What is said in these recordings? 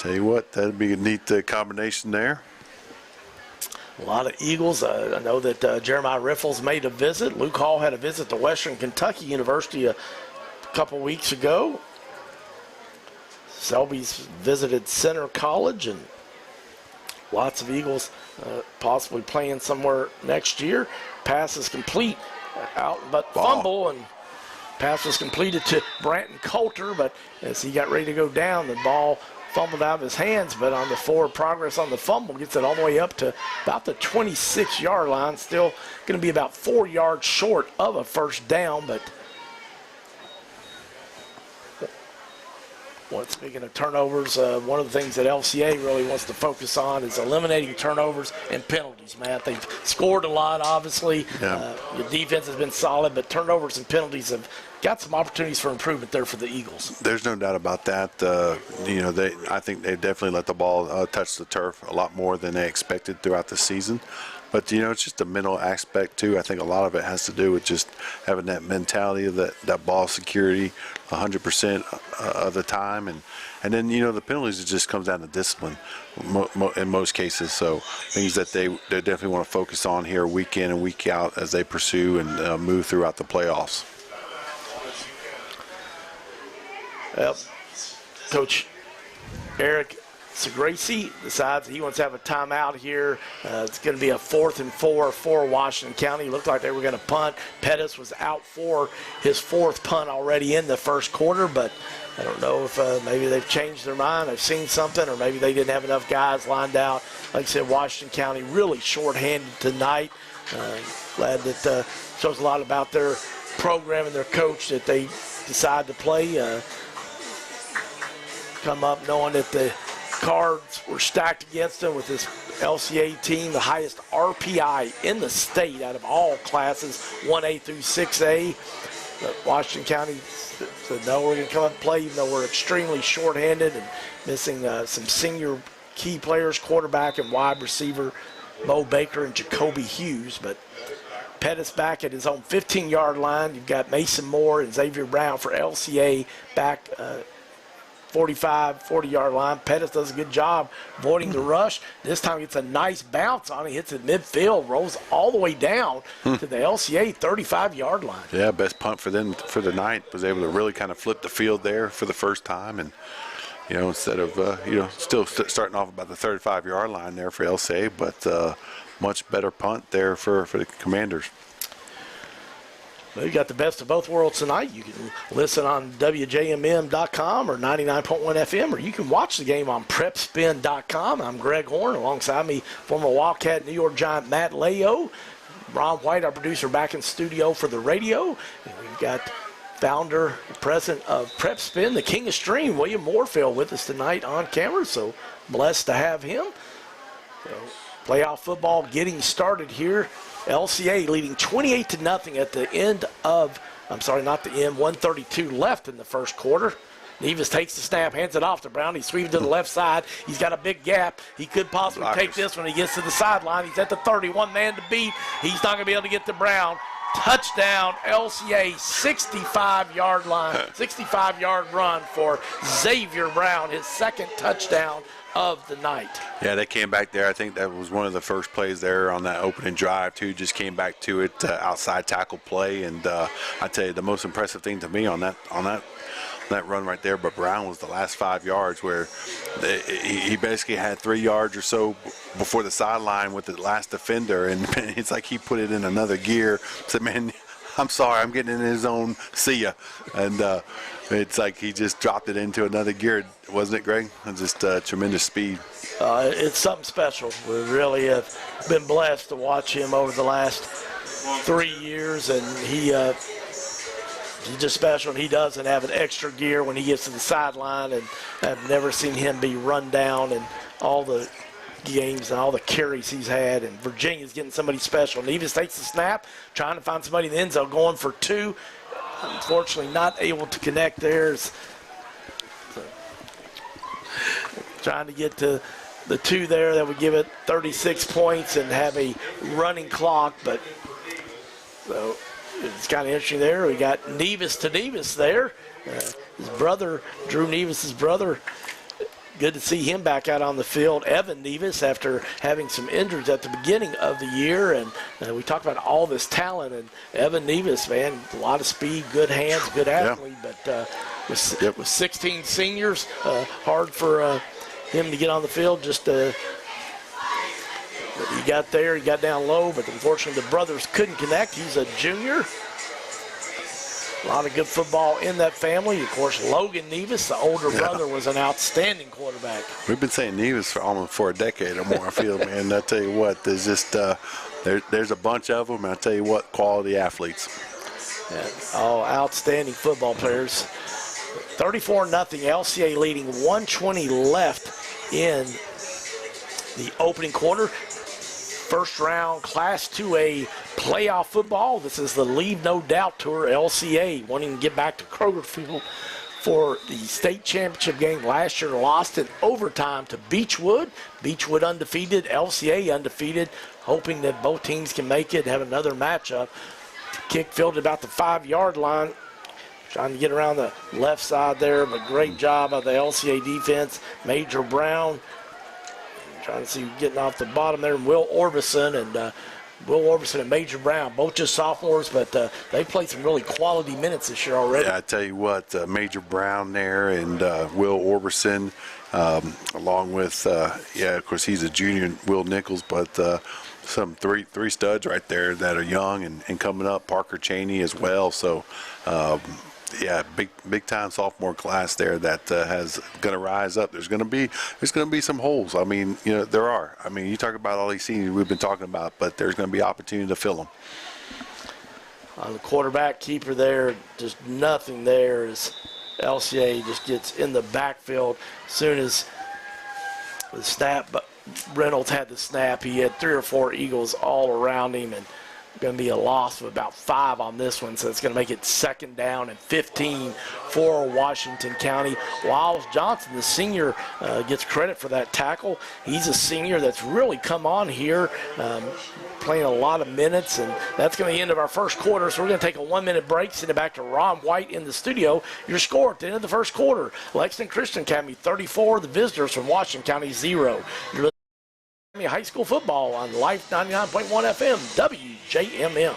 Tell you what, that'd be a neat combination there. A lot of Eagles. I know that Jeremiah Riffles made a visit. Luke Hall had a visit to Western Kentucky University a couple weeks ago. Selby's visited Center College, and lots of Eagles possibly playing somewhere next year. Pass is complete out, but fumble, and pass was completed to Branton Coulter, but as he got ready to go down, the ball fumbled out of his hands, but on the forward progress on the fumble, gets it all the way up to about the 26-yard line. Still going to be about 4 yards short of a first down, but speaking of turnovers, one of the things that LCA really wants to focus on is eliminating turnovers and penalties, Matt. They've scored a lot, obviously. Yeah. Your defense has been solid, but turnovers and penalties have got some opportunities for improvement there for the Eagles. There's no doubt about that. I think they definitely let the ball touch the turf a lot more than they expected throughout the season. But, it's just a mental aspect, too. I think a lot of it has to do with just having that mentality of that ball security 100% of the time. And then, the penalties, it just comes down to discipline in most cases. So things that they definitely want to focus on here week in and week out as they pursue and move throughout the playoffs. Yep. Coach Eric Segracie decides he wants to have a timeout here. It's going to be a 4th and 4 for Washington County. It looked like they were going to punt. Pettis was out for his 4th punt already in the first quarter, but I don't know if maybe they've changed their mind. They've seen something, or maybe they didn't have enough guys lined out. Like I said, Washington County really shorthanded tonight. Glad that shows a lot about their program and their coach that they decide to play. Come up knowing that the cards were stacked against them with this LCA team, the highest RPI in the state out of all classes, 1A through 6A. But Washington County said, no, we're going to come up and play, even though we're extremely shorthanded and missing some senior key players, quarterback and wide receiver, Mo Baker and Jacoby Hughes. But Pettis back at his own 15-yard line. You've got Mason Moore and Xavier Brown for LCA back 40-yard line. Pettis does a good job avoiding the rush. This time gets a nice bounce on it, hits it midfield, rolls all the way down to the LCA 35-yard line. Yeah, best punt for them for the night. Was able to really kind of flip the field there for the first time, and instead of still starting off about the 35-yard line there for LCA, but much better punt there for the Commanders. Well, you got the best of both worlds tonight. You can listen on WJMM.com or 99.1 FM, or you can watch the game on PrepSpin.com. I'm Greg Horn. Alongside me, former Wildcat New York Giant Matt Layo. Ron White, our producer, back in studio for the radio. And we've got founder, president of PrepSpin, the King of Stream, William Moorfield, with us tonight on camera. So blessed to have him. So, playoff football getting started here. LCA leading 28-0 at the end of, 132 left in the first quarter. Nevis takes the snap, hands it off to Brown. He's sweeping to the left side. He's got a big gap. He could possibly take this when he gets to the sideline. He's at the 31 man to beat. He's not going to be able to get to Brown. Touchdown, LCA, 65-yard line, 65-yard run for Xavier Brown, his second touchdown of the night. Yeah, they came back there. I think that was one of the first plays there on that opening drive, too. Just came back to it, outside tackle play. And I tell you, the most impressive thing to me on that run right there, but Brown, was the last 5 yards where he basically had 3 yards or so before the sideline with the last defender, and it's like he put it in another gear. Said, man, I'm sorry, I'm getting in his zone, see ya. And it's like he just dropped it into another gear, wasn't it, Greg? Just tremendous speed. It's something special. We really have been blessed to watch him over the last 3 years, and he's just special, and he doesn't have an extra gear when he gets to the sideline, and I've never seen him be run down in all the games and all the carries he's had, and Virginia's getting somebody special. Nevis takes the snap, trying to find somebody in the end zone, going for two. Unfortunately, not able to connect there. Trying to get to the two there that would give it 36 points and have a running clock, but so it's kind of interesting there. We got Nevis to Nevis there. His brother, Drew Nevis's brother, good to see him back out on the field. Evan Nevis, after having some injuries at the beginning of the year, and we talked about all this talent, and Evan Nevis, man, a lot of speed, good hands, good athlete, but with 16 seniors, hard for him to get on the field. Just he got there, he got down low, but unfortunately the brothers couldn't connect. He's a junior. A lot of good football in that family. Of course, Logan Nevis, the older brother, was an outstanding quarterback. We've been saying Nevis for almost for a decade or more, I feel, man. I tell you what, there's just there's a bunch of them, and I tell you what, quality athletes. And all outstanding football players. 34-0, LCA leading, 1:20 left in the opening quarter. First round Class 2A playoff football. This is the Leave No Doubt Tour. LCA wanting to get back to Kroger Field for the state championship game. Last year lost in overtime to Beechwood. Beechwood undefeated, LCA undefeated, hoping that both teams can make it, have another matchup. Kick fielded about the 5-yard line. Trying to get around the left side there, but great job of the LCA defense. Major Brown trying to see getting off the bottom there. Will Orbison and Major Brown, both just sophomores, but they played some really quality minutes this year already. Yeah, I tell you what, Major Brown there and Will Orbison, along with, of course, he's a junior, Will Nichols, but some three studs right there that are young and coming up. Parker Cheney as well. So, big time sophomore class there that has going to rise up. There's going to be some holes. I mean, there are. I mean, you talk about all these seniors we've been talking about, but there's going to be opportunity to fill them. On the quarterback keeper there, just nothing there as LCA just gets in the backfield as soon as the snap. But Reynolds had the snap. He had 3 or 4 Eagles all around him, and going to be a loss of about 5 on this one, so it's going to make it 2nd down and 15 for Washington County. Wiles Johnson, the senior, gets credit for that tackle. He's a senior that's really come on here, playing a lot of minutes, and that's going to be the end of our first quarter, so we're going to take a 1-minute break, send it back to Ron White in the studio. Your score at the end of the first quarter, Lexington Christian Academy 34, the visitors from Washington County 0. You're high school football on Life 99.1 FM, WJMM.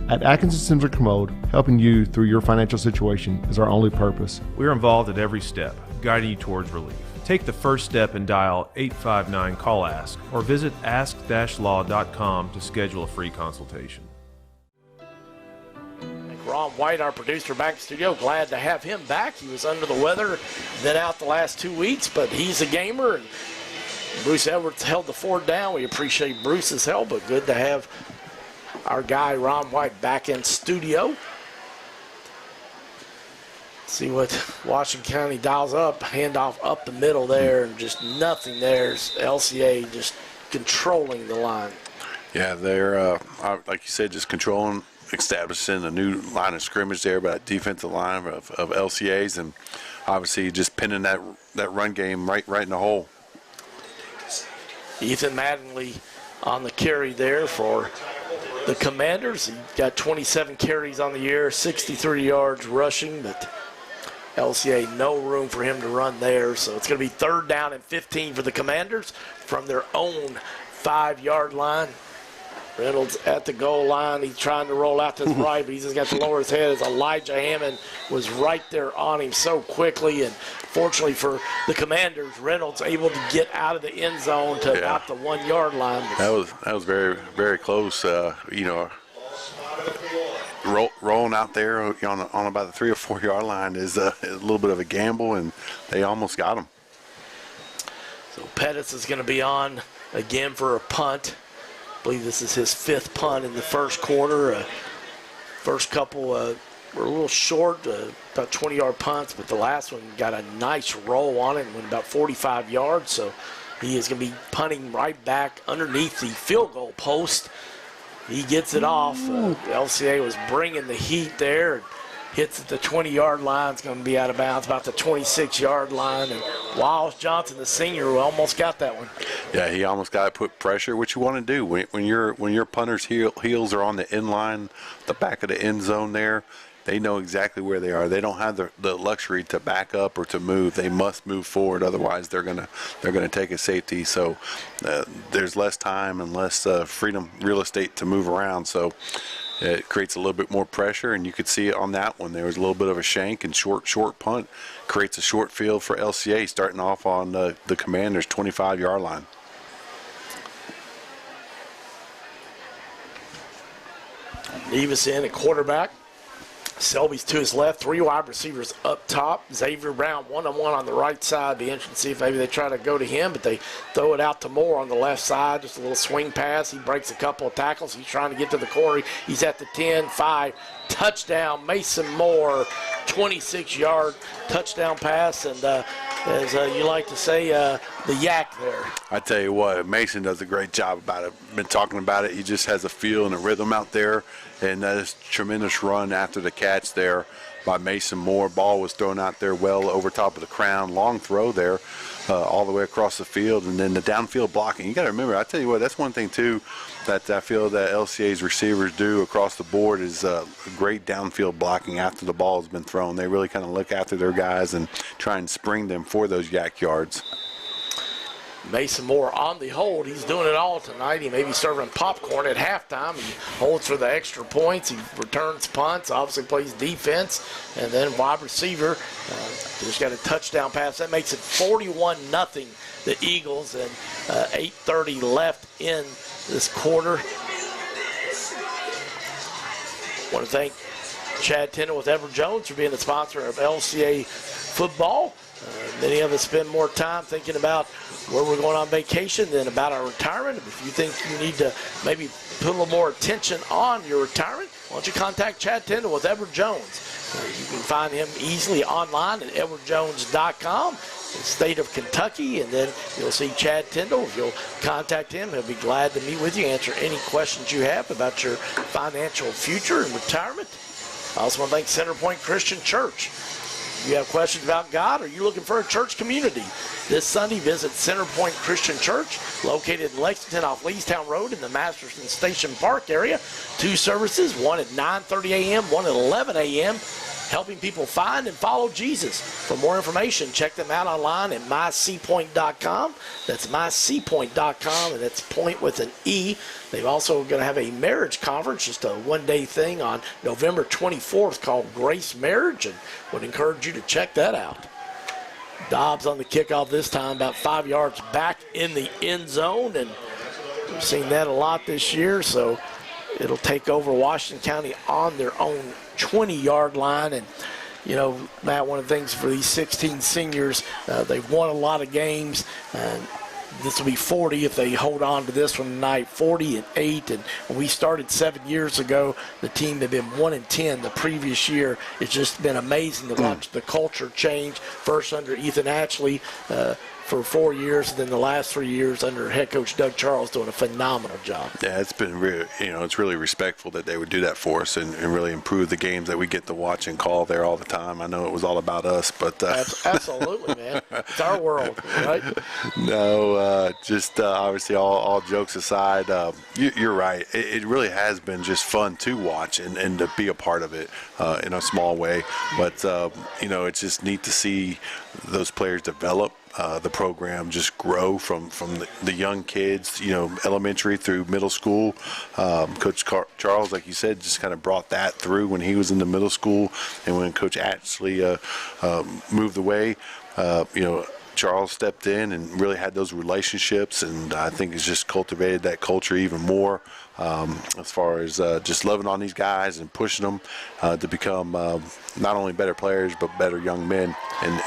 At Atkinson Centric Commode, helping you through your financial situation is our only purpose. We're involved at every step, guiding you towards relief. Take the first step and dial 859-CALL-ASK or visit ask-law.com to schedule a free consultation. Ron White, our producer, back in the studio. Glad to have him back. He was under the weather, been out the last 2 weeks, but he's a gamer, and Bruce Edwards held the fort down. We appreciate Bruce's help, but good to have our guy Ron White back in studio. See what Washington County dials up. Handoff up the middle there, and just nothing there. LCA just controlling the line. Yeah, they're, like you said, just controlling, establishing a new line of scrimmage there by that defensive line of LCA's, and obviously just pinning that run game right in the hole. Ethan Mattingly on the carry there for the Commanders. He got 27 carries on the year, 63 yards rushing, but LCA no room for him to run there. So it's going to be 3rd down and 15 for the Commanders from their own 5-yard line. Reynolds at the goal line. He's trying to roll out to his right, but he's just got to lower his head as Elijah Hammond was right there on him so quickly. And fortunately for the Commanders, Reynolds able to get out of the end zone to about the 1 yard line. That was very, very close. Rolling out there on about the 3 or 4 yard line is a little bit of a gamble, and they almost got him. So Pettis is going to be on again for a punt. I believe this is his 5th punt in the first quarter. First couple were a little short, about 20-yard punts, but the last one got a nice roll on it and went about 45 yards. So he is going to be punting right back underneath the field goal post. He gets it off. LCA was bringing the heat there. Hits at the 20-yard line. It's going to be out of bounds, about the 26-yard line. And Wiles Johnson, the senior, almost got that one. Yeah, he almost got to put pressure. What you want to do when your punter's heels are on the end line, the back of the end zone there, they know exactly where they are. They don't have the luxury to back up or to move. They must move forward, otherwise they're gonna take a safety. So there's less time and less real estate to move around. So it creates a little bit more pressure, and you could see it on that one. There was a little bit of a shank and short punt. Creates a short field for LCA starting off on the Commanders' 25-yard line. Nevis in at quarterback. Selby's to his left, 3 wide receivers up top. Xavier Brown one-on-one on the right side. Be interesting to see if maybe they try to go to him, but they throw it out to Moore on the left side. Just a little swing pass. He breaks a couple of tackles. He's trying to get to the corner. He's at the 10-5. Touchdown, Mason Moore, 26-yard touchdown pass. And as you like to say, the yak there. I tell you what, Mason does a great job about it. Been talking about it. He just has a feel and a rhythm out there. And that is a tremendous run after the catch there by Mason Moore. Ball was thrown out there well over top of the crown. Long throw there all the way across the field. And then the downfield blocking. You got to remember, I tell you what, that's one thing, too, that I feel that LCA's receivers do across the board is great downfield blocking after the ball has been thrown. They really kind of look after their guys and try and spring them for those yak yards. Mason Moore on the hold. He's doing it all tonight. He may be serving popcorn at halftime. He holds for the extra points. He returns punts, obviously plays defense. And then wide receiver just got a touchdown pass. That makes it 41-0, the Eagles, and 8:30 left in this quarter. Want to thank Chad Tindall with Everett Jones for being the sponsor of LCA football. Many of us spend more time thinking about where we're going on vacation than about our retirement. If you think you need to maybe put a little more attention on your retirement, why don't you contact Chad Tindall with Everett Jones. You can find him easily online at everettjones.com in the state of Kentucky, and then you'll see Chad Tindall. If you'll contact him, he'll be glad to meet with you, answer any questions you have about your financial future and retirement. I also want to thank Centerpoint Christian Church. If you have questions about God, or you're looking for a church community, this Sunday visit Centerpoint Christian Church, located in Lexington off Leestown Road in the Masterson Station Park area. 2 services, one at 9:30 a.m., one at 11 a.m., helping people find and follow Jesus. For more information, check them out online at myseapoint.com. That's myseapoint.com, and that's point with an E. They're also going to have a marriage conference, just a one-day thing on November 24th called Grace Marriage, and would encourage you to check that out. Dobbs on the kickoff this time, about 5 yards back in the end zone, and we've seen that a lot this year, so it'll take over Washington County on their own 20-yard line. And, you know, Matt, one of the things for these 16 seniors, they've won a lot of games, and this will be 40 if they hold on to this one tonight, 40-8. And when we started 7 years ago, the team had been 1-10 the previous year. It's just been amazing to watch the culture change. First under Ethan Ashley for 4 years, and then the last 3 years under head coach Doug Charles doing a phenomenal job. Yeah, it's been really, it's really respectful that they would do that for us and really improve the games that we get to watch and call there all the time. I know it was all about us, but absolutely, man, it's our world, right? No, just obviously all jokes aside, you're right. It really has been just fun to watch and to be a part of it in a small way. But it's just neat to see those players develop. the program just grow from the young kids, elementary through middle school. Coach Charles, like you said, just kind of brought that through when he was in the middle school, and when Coach Ashley moved away, Charles stepped in and really had those relationships, and I think it's just cultivated that culture even more, as far as just loving on these guys and pushing them to become not only better players but better young men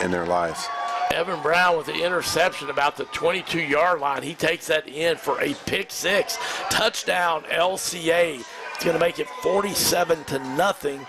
in their lives. Evan Brown with the interception about the 22-yard line. He takes that in for a pick six. Touchdown, LCA. It's going to make it 47-0.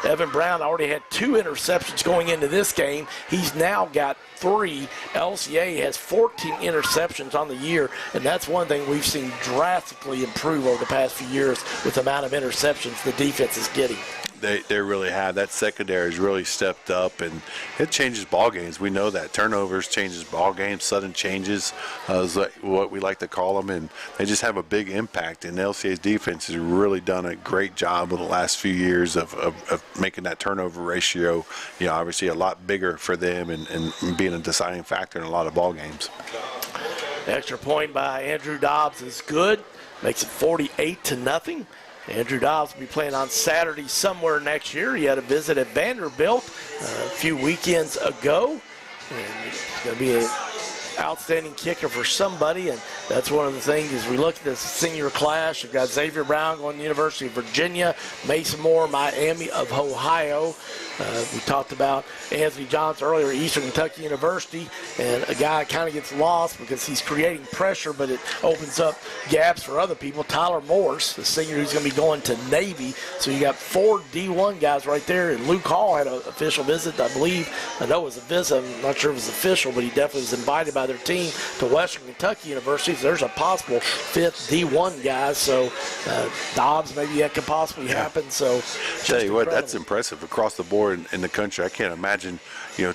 Evan Brown already had 2 interceptions going into this game. He's now got 3. LCA has 14 interceptions on the year, and that's one thing we've seen drastically improve over the past few years with the amount of interceptions the defense is getting. They really have. That secondary has really stepped up, and it changes ball games. We know that. Turnovers changes ball games. Sudden changes is what we like to call them, and they just have a big impact. And LCA's defense has really done a great job over the last few years of making that turnover ratio, obviously a lot bigger for them and being a deciding factor in a lot of ball games. Extra point by Andrew Dobbs is good. Makes it 48-0. Andrew Dobbs will be playing on Saturday somewhere next year. He had a visit at Vanderbilt a few weekends ago. And he's going to be an outstanding kicker for somebody. And that's one of the things as we look at this senior class. You've got Xavier Brown going to the University of Virginia, Mason Moore, Miami of Ohio. We talked about Anthony Johnson earlier, Eastern Kentucky University, and a guy kind of gets lost because he's creating pressure, but it opens up gaps for other people. Tyler Morse, the senior who's going to be going to Navy. So you got 4 D1 guys right there, and Luke Hall had an official visit, I believe. I know it was a visit. I'm not sure if it was official, but he definitely was invited by their team to Western Kentucky University. So there's a possible 5th D1 guy. So Dobbs, maybe that could possibly happen. So tell you what, that's impressive across the board in the country. I can't imagine,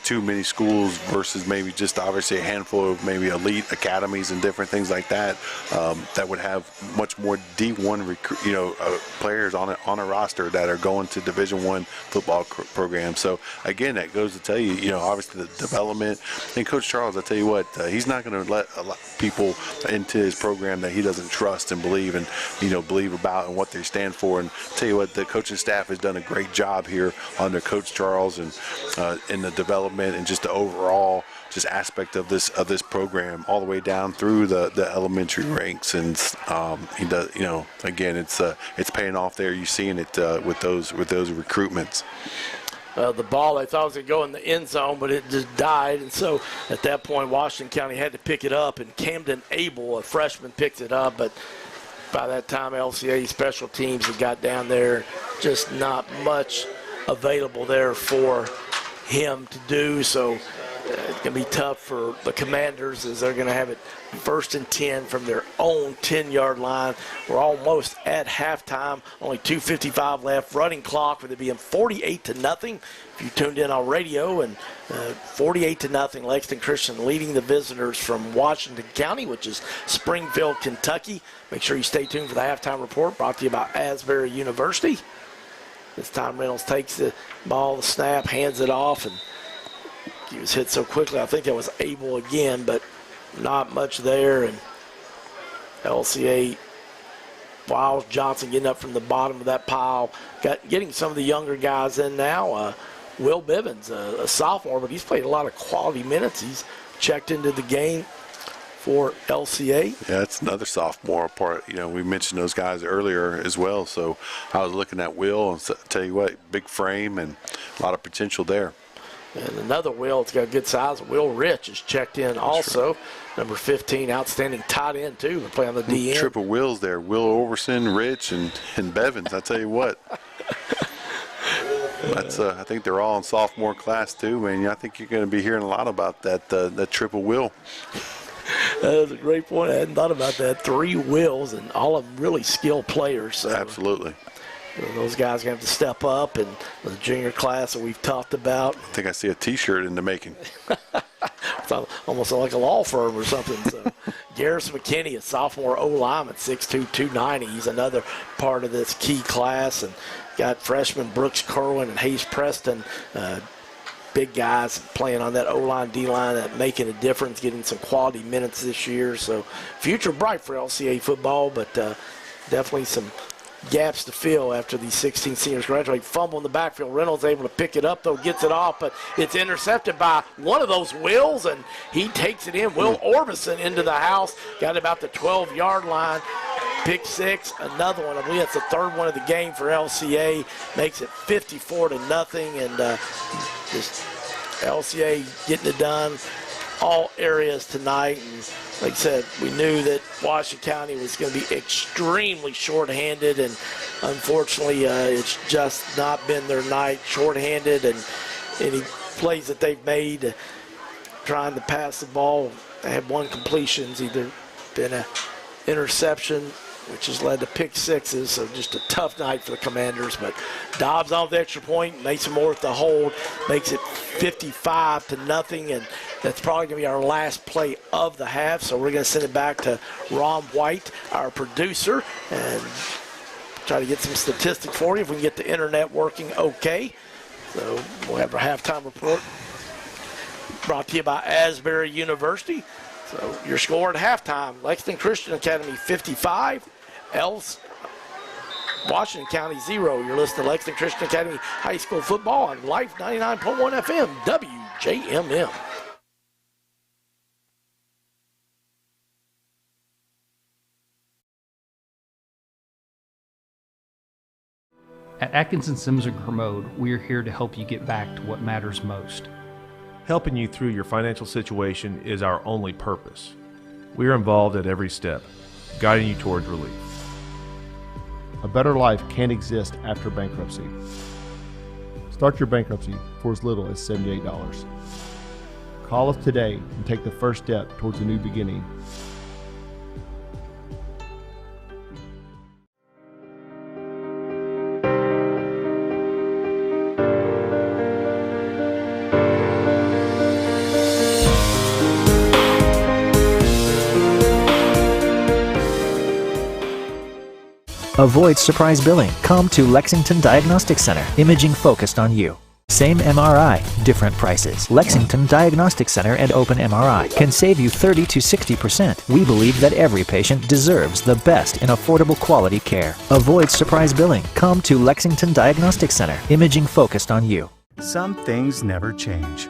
too many schools versus maybe just obviously a handful of maybe elite academies and different things like that that would have much more D1 players on a roster that are going to Division I football programs. So again, that goes to tell you, obviously the development. And Coach Charles, I tell you what, he's not going to let a lot of people into his program that he doesn't trust and believe and believe about and what they stand for. And I tell you what, the coaching staff has done a great job here under Coach Charles and in the development and just the overall just aspect of this program all the way down through the elementary ranks. And he does, again, it's paying off there. You're seeing it with those recruitments. The ball, they thought was going to go in the end zone, but it just died. And so at that point, Washington County had to pick it up, and Camden Abel, a freshman, picked it up. But by that time, LCA special teams had got down there. Just not much available there for him to do. So it's going to be tough for the Commanders as they're going to have it 1st and 10 from their own 10-yard line. We're almost at halftime. Only 2:55 left. Running clock with it being 48-0. If you tuned in on radio, and 48-0. Lexington Christian leading the visitors from Washington County, which is Springfield, Kentucky. Make sure you stay tuned for the halftime report brought to you by Asbury University. This time Reynolds takes the ball, the snap, hands it off, and he was hit so quickly. I think that was Abel again, but not much there. And LCA, Wiles Johnson getting up from the bottom of that pile, getting some of the younger guys in now. Will Bivens, a sophomore, but he's played a lot of quality minutes. He's checked into the game for LCA. Yeah, it's another sophomore part. We mentioned those guys earlier as well. So I was looking at Will and tell you what, big frame and a lot of potential there. And another Will, it's got good size. Will Rich is checked in also. Right. Number 15, outstanding tight end, too. They play on the DN. Triple Wills there. Will Overson, Rich, and Bevins. I tell you what. That's I think they're all in sophomore class, too, man. I think you're going to be hearing a lot about that triple Will. That was a great point. I hadn't thought about that. 3 Wills, and all of them really skilled players. So. Absolutely. Those guys are going to have to step up, and the junior class that we've talked about. I think I see a T-shirt in the making. It's almost like a law firm or something. So, Garrison McKinney, a sophomore O-lineman, 6'2", 290. He's another part of this key class. And got freshmen Brooks Kerwin and Hayes Preston big guys playing on that O-line, D-line, that making a difference, getting some quality minutes this year. So future bright for LCA football, but definitely some gaps to fill after these 16 seniors graduate. Fumble in the backfield. Reynolds able to pick it up, though, gets it off, but it's intercepted by one of those Wills, and he takes it in. Will Orbison into the house, got about the 12-yard line. Pick six, another one. I believe that's the third one of the game for LCA. Makes it 54-0, and just LCA getting it done all areas tonight. And like I said, we knew that Washington County was going to be extremely short-handed, and unfortunately it's just not been their night. Short-handed, and any plays that they've made trying to pass the ball, they had one completion. It's either been an interception, which has led to pick sixes, so just a tough night for the Commanders. But Dobbs on the extra point, Mason Moore at the hold, makes it 55-0, and that's probably going to be our last play of the half. So we're going to send it back to Ron White, our producer, and try to get some statistics for you if we can get the internet working okay. So we'll have our halftime report brought to you by Asbury University. So your score at halftime, Lexington Christian Academy 55, Washington County 0. You're listening to Lexington Christian Academy High School Football on Life 99.1 FM, WJMM. At Atkinson Sims & Kermode, we are here to help you get back to what matters most. Helping you through your financial situation is our only purpose. We are involved at every step, guiding you towards relief. A better life can't exist after bankruptcy. Start your bankruptcy for as little as $78. Call us today and take the first step towards a new beginning. Avoid surprise billing. Come to Lexington Diagnostic Center. Imaging focused on you. Same MRI, different prices. Lexington Diagnostic Center and Open MRI can save you 30 to 60%. We believe that every patient deserves the best in affordable quality care. Avoid surprise billing. Come to Lexington Diagnostic Center. Imaging focused on you. Some things never change.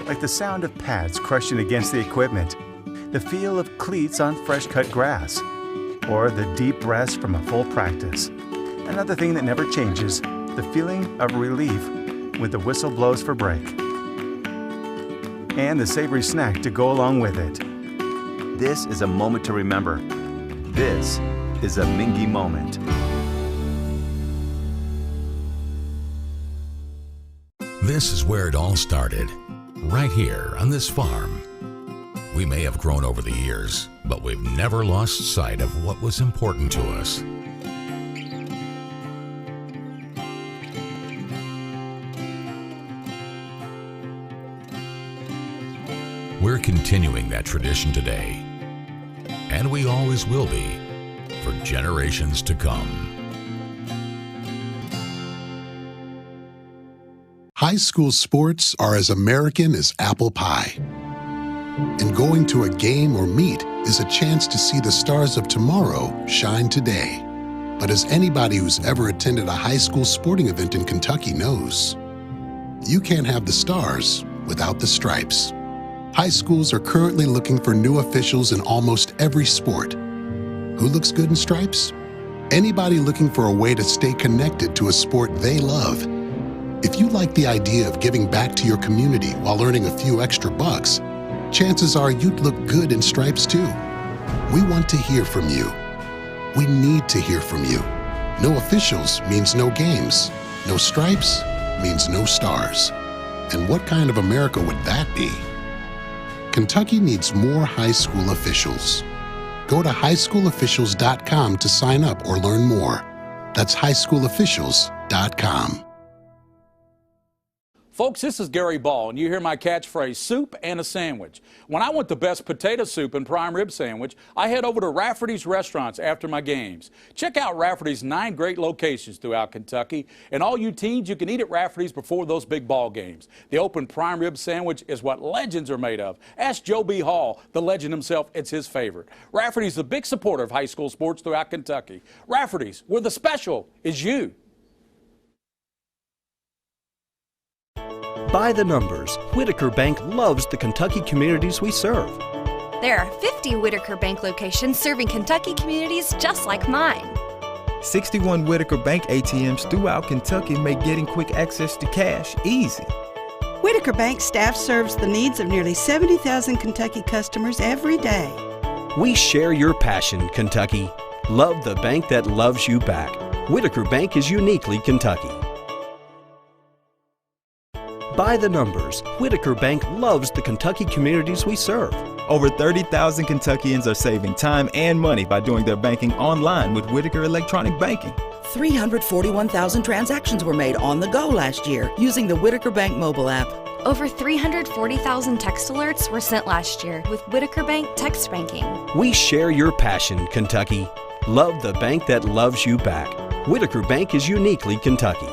Like the sound of pads crushing against the equipment, the feel of cleats on fresh-cut grass, or the deep rest from a full practice. Another thing that never changes, the feeling of relief when the whistle blows for break. And the savory snack to go along with it. This is a moment to remember. This is a Mingy moment. This is where it all started, right here on this farm. We may have grown over the years, but we've never lost sight of what was important to us. We're continuing that tradition today, and we always will be, for generations to come. High school sports are as American as apple pie. And going to a game or meet is a chance to see the stars of tomorrow shine today. But as anybody who's ever attended a high school sporting event in Kentucky knows, you can't have the stars without the stripes. High schools are currently looking for new officials in almost every sport. Who looks good in stripes? Anybody looking for a way to stay connected to a sport they love. If you like the idea of giving back to your community while earning a few extra bucks, chances are you'd look good in stripes too. We want to hear from you. We need to hear from you. No officials means no games. No stripes means no stars. And what kind of America would that be? Kentucky needs more high school officials. Go to highschoolofficials.com to sign up or learn more. That's highschoolofficials.com. Folks, this is Gary Ball, and you hear my catchphrase, soup and a sandwich. When I want the best potato soup and prime rib sandwich, I head over to Rafferty's Restaurants after my games. Check out Rafferty's 9 great locations throughout Kentucky, and all you teens, you can eat at Rafferty's before those big ball games. The open prime rib sandwich is what legends are made of. Ask Joe B. Hall, the legend himself, it's his favorite. Rafferty's a big supporter of high school sports throughout Kentucky. Rafferty's, where the special is you. By the numbers, Whitaker Bank loves the Kentucky communities we serve. There are 50 Whitaker Bank locations serving Kentucky communities just like mine. 61 Whitaker Bank ATMs throughout Kentucky make getting quick access to cash easy. Whitaker Bank staff serves the needs of nearly 70,000 Kentucky customers every day. We share your passion, Kentucky. Love the bank that loves you back. Whitaker Bank is uniquely Kentucky. By the numbers, Whitaker Bank loves the Kentucky communities we serve. Over 30,000 Kentuckians are saving time and money by doing their banking online with Whitaker Electronic Banking. 341,000 transactions were made on the go last year using the Whitaker Bank mobile app. Over 340,000 text alerts were sent last year with Whitaker Bank text banking. We share your passion, Kentucky. Love the bank that loves you back. Whitaker Bank is uniquely Kentucky.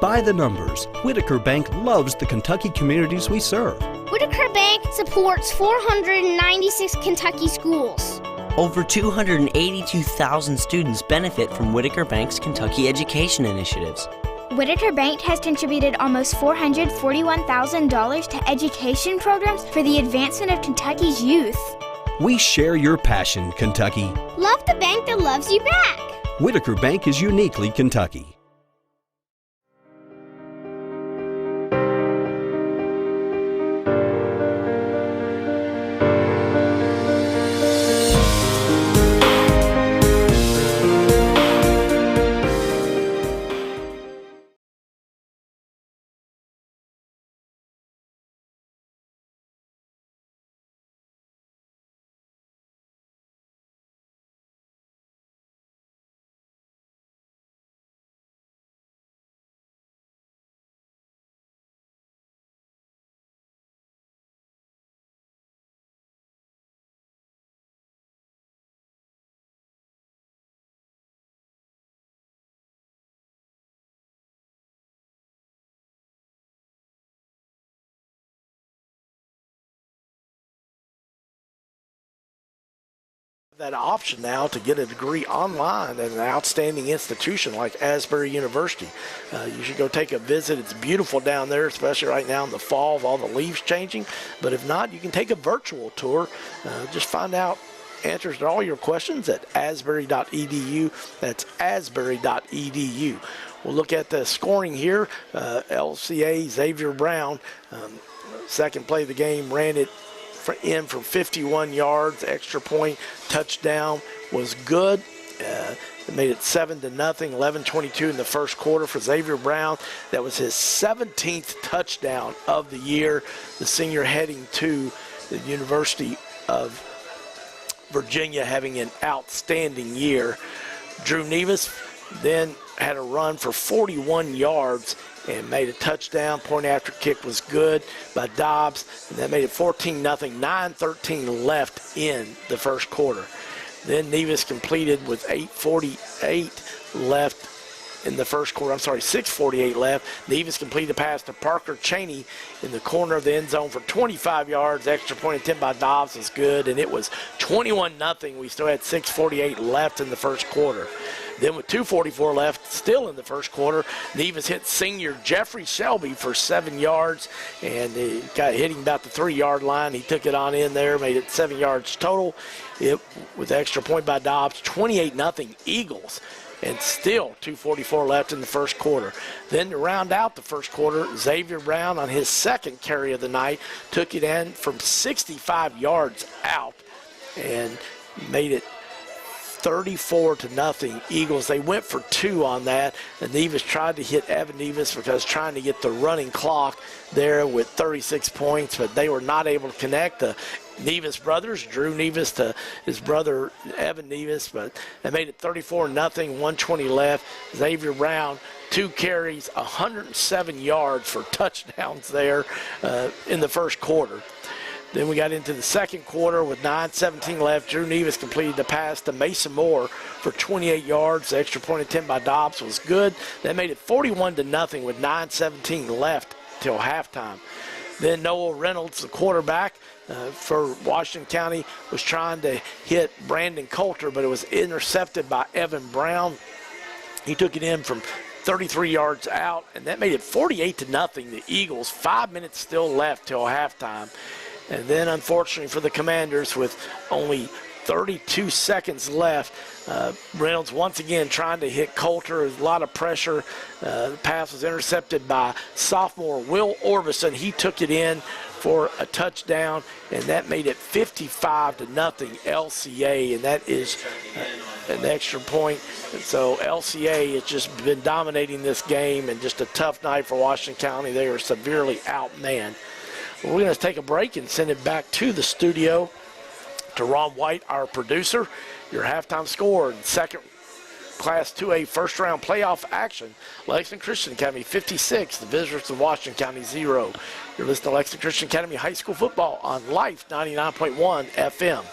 By the numbers, Whitaker Bank loves the Kentucky communities we serve. Whitaker Bank supports 496 Kentucky schools. Over 282,000 students benefit from Whitaker Bank's Kentucky education initiatives. Whitaker Bank has contributed almost $441,000 to education programs for the advancement of Kentucky's youth. We share your passion, Kentucky. Love the bank that loves you back. Whitaker Bank is uniquely Kentucky. That option now to get a degree online at an outstanding institution like Asbury University. You should go take a visit. It's beautiful down there, especially right now in the fall with all the leaves changing. But if not, you can take a virtual tour. Just find out answers to all your questions at asbury.edu. That's asbury.edu. We'll look at the scoring here. LCA Xavier Brown, second play of the game, ran it in for 51 yards. Extra point touchdown was good. It made it 7-0, 11:22 in the first quarter for Xavier Brown. That was his 17th touchdown of the year. The senior heading to the University of Virginia, having an outstanding year. Drew Nevis then had a run for 41 yards and made a touchdown. Point after kick was good by Dobbs, and that made it 14-0, 9:13 left in the first quarter. Then Nevis completed with 8:48 left in the first quarter. 6:48 left. Nevis completed a pass to Parker Cheney in the corner of the end zone for 25 yards. Extra point attempt by Dobbs was good, and it was 21-0. We still had 6:48 left in the first quarter. Then with 2:44 left, still in the first quarter, Nevis hit senior Jeffrey Shelby for 7 yards, and he got hitting about the 3-yard line. He took it on in there, made it 7 yards total. With extra point by Dobbs, 28-0 Eagles, and still 2:44 left in the first quarter. Then to round out the first quarter, Xavier Brown on his second carry of the night took it in from 65 yards out and made it 34-0 Eagles. They went for 2 on that, and Nevis tried to hit Evan Nevis because trying to get the running clock there with 36 points, but they were not able to connect. The Nevis brothers, Drew Nevis to his brother Evan Nevis, but they made it 34-0, 120 left. Xavier Brown, 2 carries, 107 yards for touchdowns there in the first quarter. Then we got into the second quarter with 9:17 left. Drew Nevis completed the pass to Mason Moore for 28 yards. The extra point attempt by Dobbs was good. That made it 41-0 with 9:17 left till halftime. Then Noah Reynolds, the quarterback for Washington County, was trying to hit Brandon Coulter, but it was intercepted by Evan Brown. He took it in from 33 yards out, and that made it 48-0. The Eagles, 5 minutes still left till halftime. And then, unfortunately for the Commanders, with only 32 seconds left, Reynolds once again trying to hit Coulter. A lot of pressure. The pass was intercepted by sophomore Will Orbison. He took it in for a touchdown, and that made it 55-0 LCA, and that is an extra point. And so LCA has just been dominating this game, and just a tough night for Washington County. They are severely outmanned. Well, we're going to take a break and send it back to the studio to Ron White, our producer. Your halftime score in second Class 2A first-round playoff action. Lexington Christian Academy 56, the visitors to Washington County 0. You're listening to Lexington Christian Academy High School Football on Life 99.1 FM.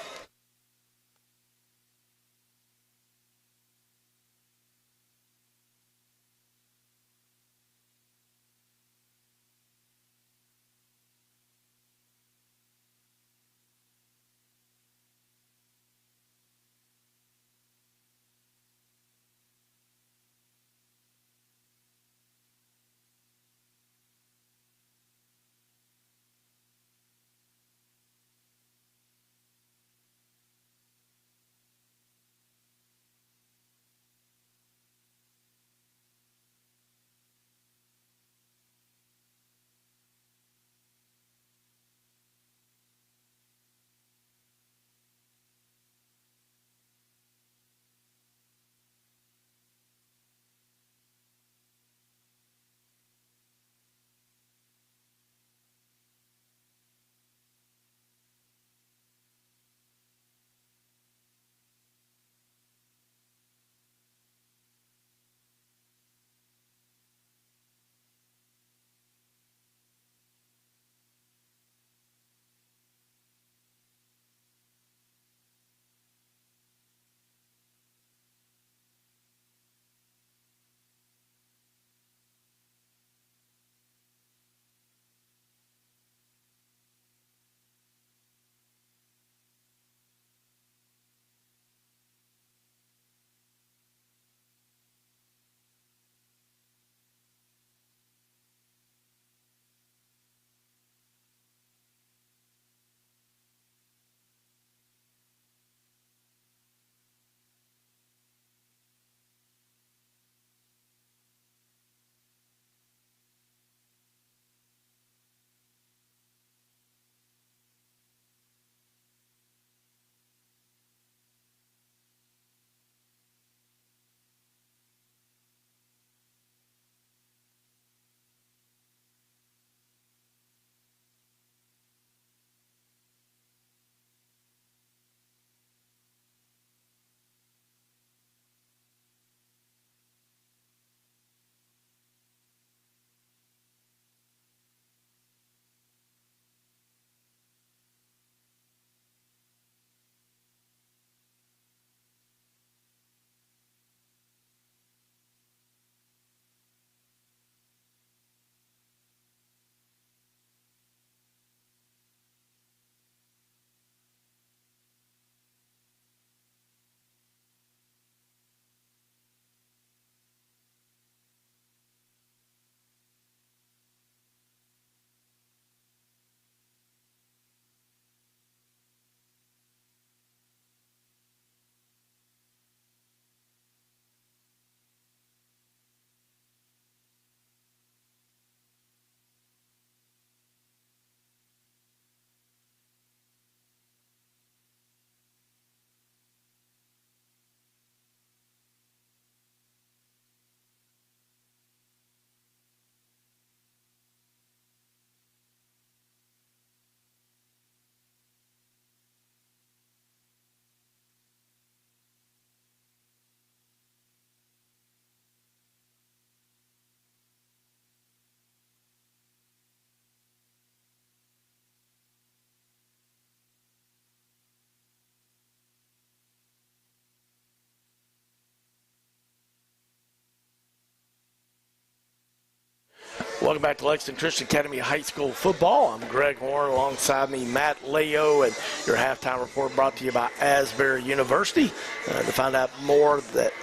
Welcome back to Lexington Christian Academy High School football. I'm Greg Horn, alongside me Matt Leo, and your halftime report brought to you by Asbury University. To find out more that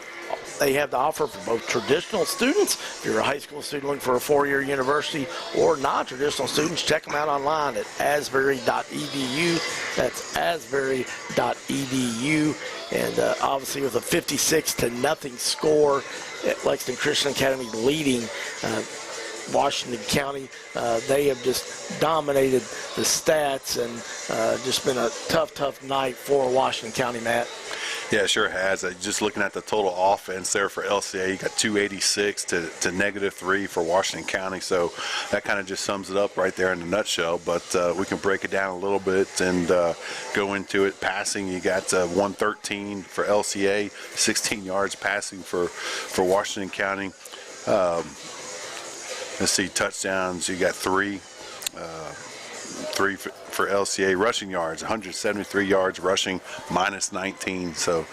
they have to offer for both traditional students, if you're a high school student looking for a four-year university, or non-traditional students, check them out online at asbury.edu. That's asbury.edu. And obviously with a 56-0 score, Lexington Christian Academy leading Washington County. They have just dominated the stats, and just been a tough night for Washington County, Matt. Yeah, it sure has. Just looking at the total offense there for LCA, you got 286 to -3 for Washington County. So that kind of just sums it up right there in a nutshell. But we can break it down a little bit and go into it. Passing, you got 113 for LCA, 16 yards passing for Washington County. Let's see, touchdowns, you got three for LCA. Rushing yards, 173 yards rushing, -19. So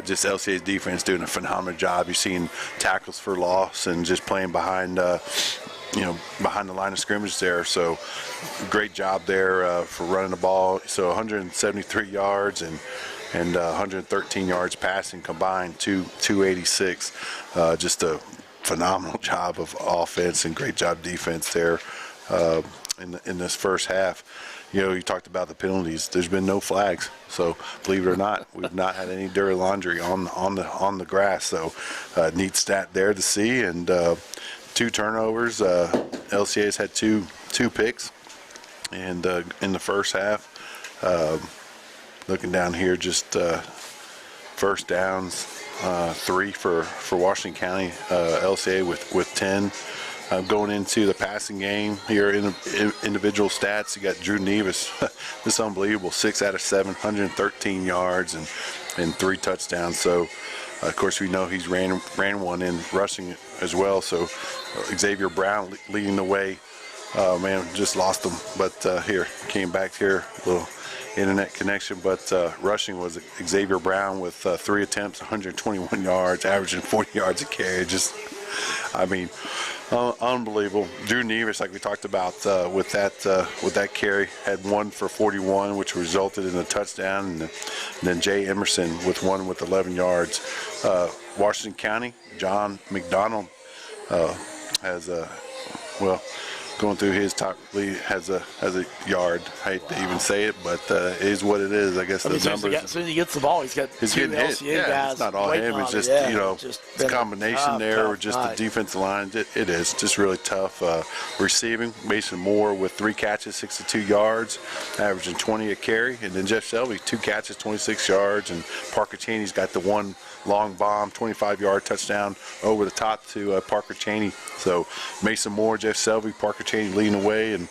just LCA's defense doing a phenomenal job. You're seeing tackles for loss and just playing behind behind the line of scrimmage there. So great job there for running the ball. So 173 yards and 113 yards passing combined, 286. Just a phenomenal job of offense and great job defense there in this first half. You talked about the penalties. There's been no flags, so believe it or not, we've not had any dirty laundry on the grass. So neat stat there to see. And 2 turnovers. LCA's had two picks, and in the first half. Looking down here, just first downs, 3 for Washington County. LCA with 10. Going into the passing game here in individual stats, you got Drew Nevis. This is unbelievable. 6 out of 7, 113 yards and 3 touchdowns. So, of course, we know he's ran one in rushing as well. So, Xavier Brown leading the way. Man, just lost him. But here, came back here, a little internet connection. But rushing was Xavier Brown with 3 attempts, 121 yards, averaging 40 yards a carry. Unbelievable. Drew Nevis, like we talked about with that carry, had 1 for 41, which resulted in a touchdown, and then Jay Emerson with 1 with 11 yards. Washington County, John McDonald has going through his top lead, has a yard. I hate to even say it, but it is what it is. I guess the numbers. As soon as he gets the ball, he's got 2 LCA guys. It's not all him. It's just it's a combination there, or just the defensive line. It is just really tough. Receiving, Mason Moore with 3 catches, 62 yards, averaging 20 a carry, and then Jeff Selby 2 catches, 26 yards, and Parker Cheney's got the 1 long bomb, 25-yard touchdown over the top to Parker Cheney. So Mason Moore, Jeff Selby, Parker Cheney leading the way, and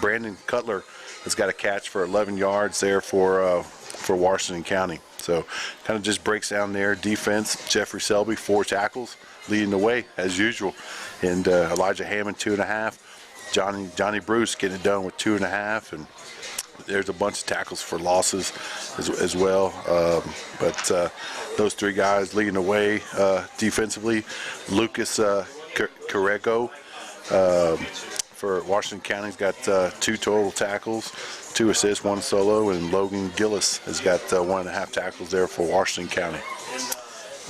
Brandon Cutler has got a catch for 11 yards there for Washington County. So kind of just breaks down there. Defense, Jeffrey Selby, 4 tackles, leading the way as usual. And Elijah Hammond, 2.5. Johnny Bruce getting it done with 2.5. And there's a bunch of tackles for losses as well. But those 3 guys leading the way defensively. Lucas Carrego for Washington County's got 2 total tackles, 2 assists, 1 solo, and Logan Gillis has got 1.5 tackles there for Washington County.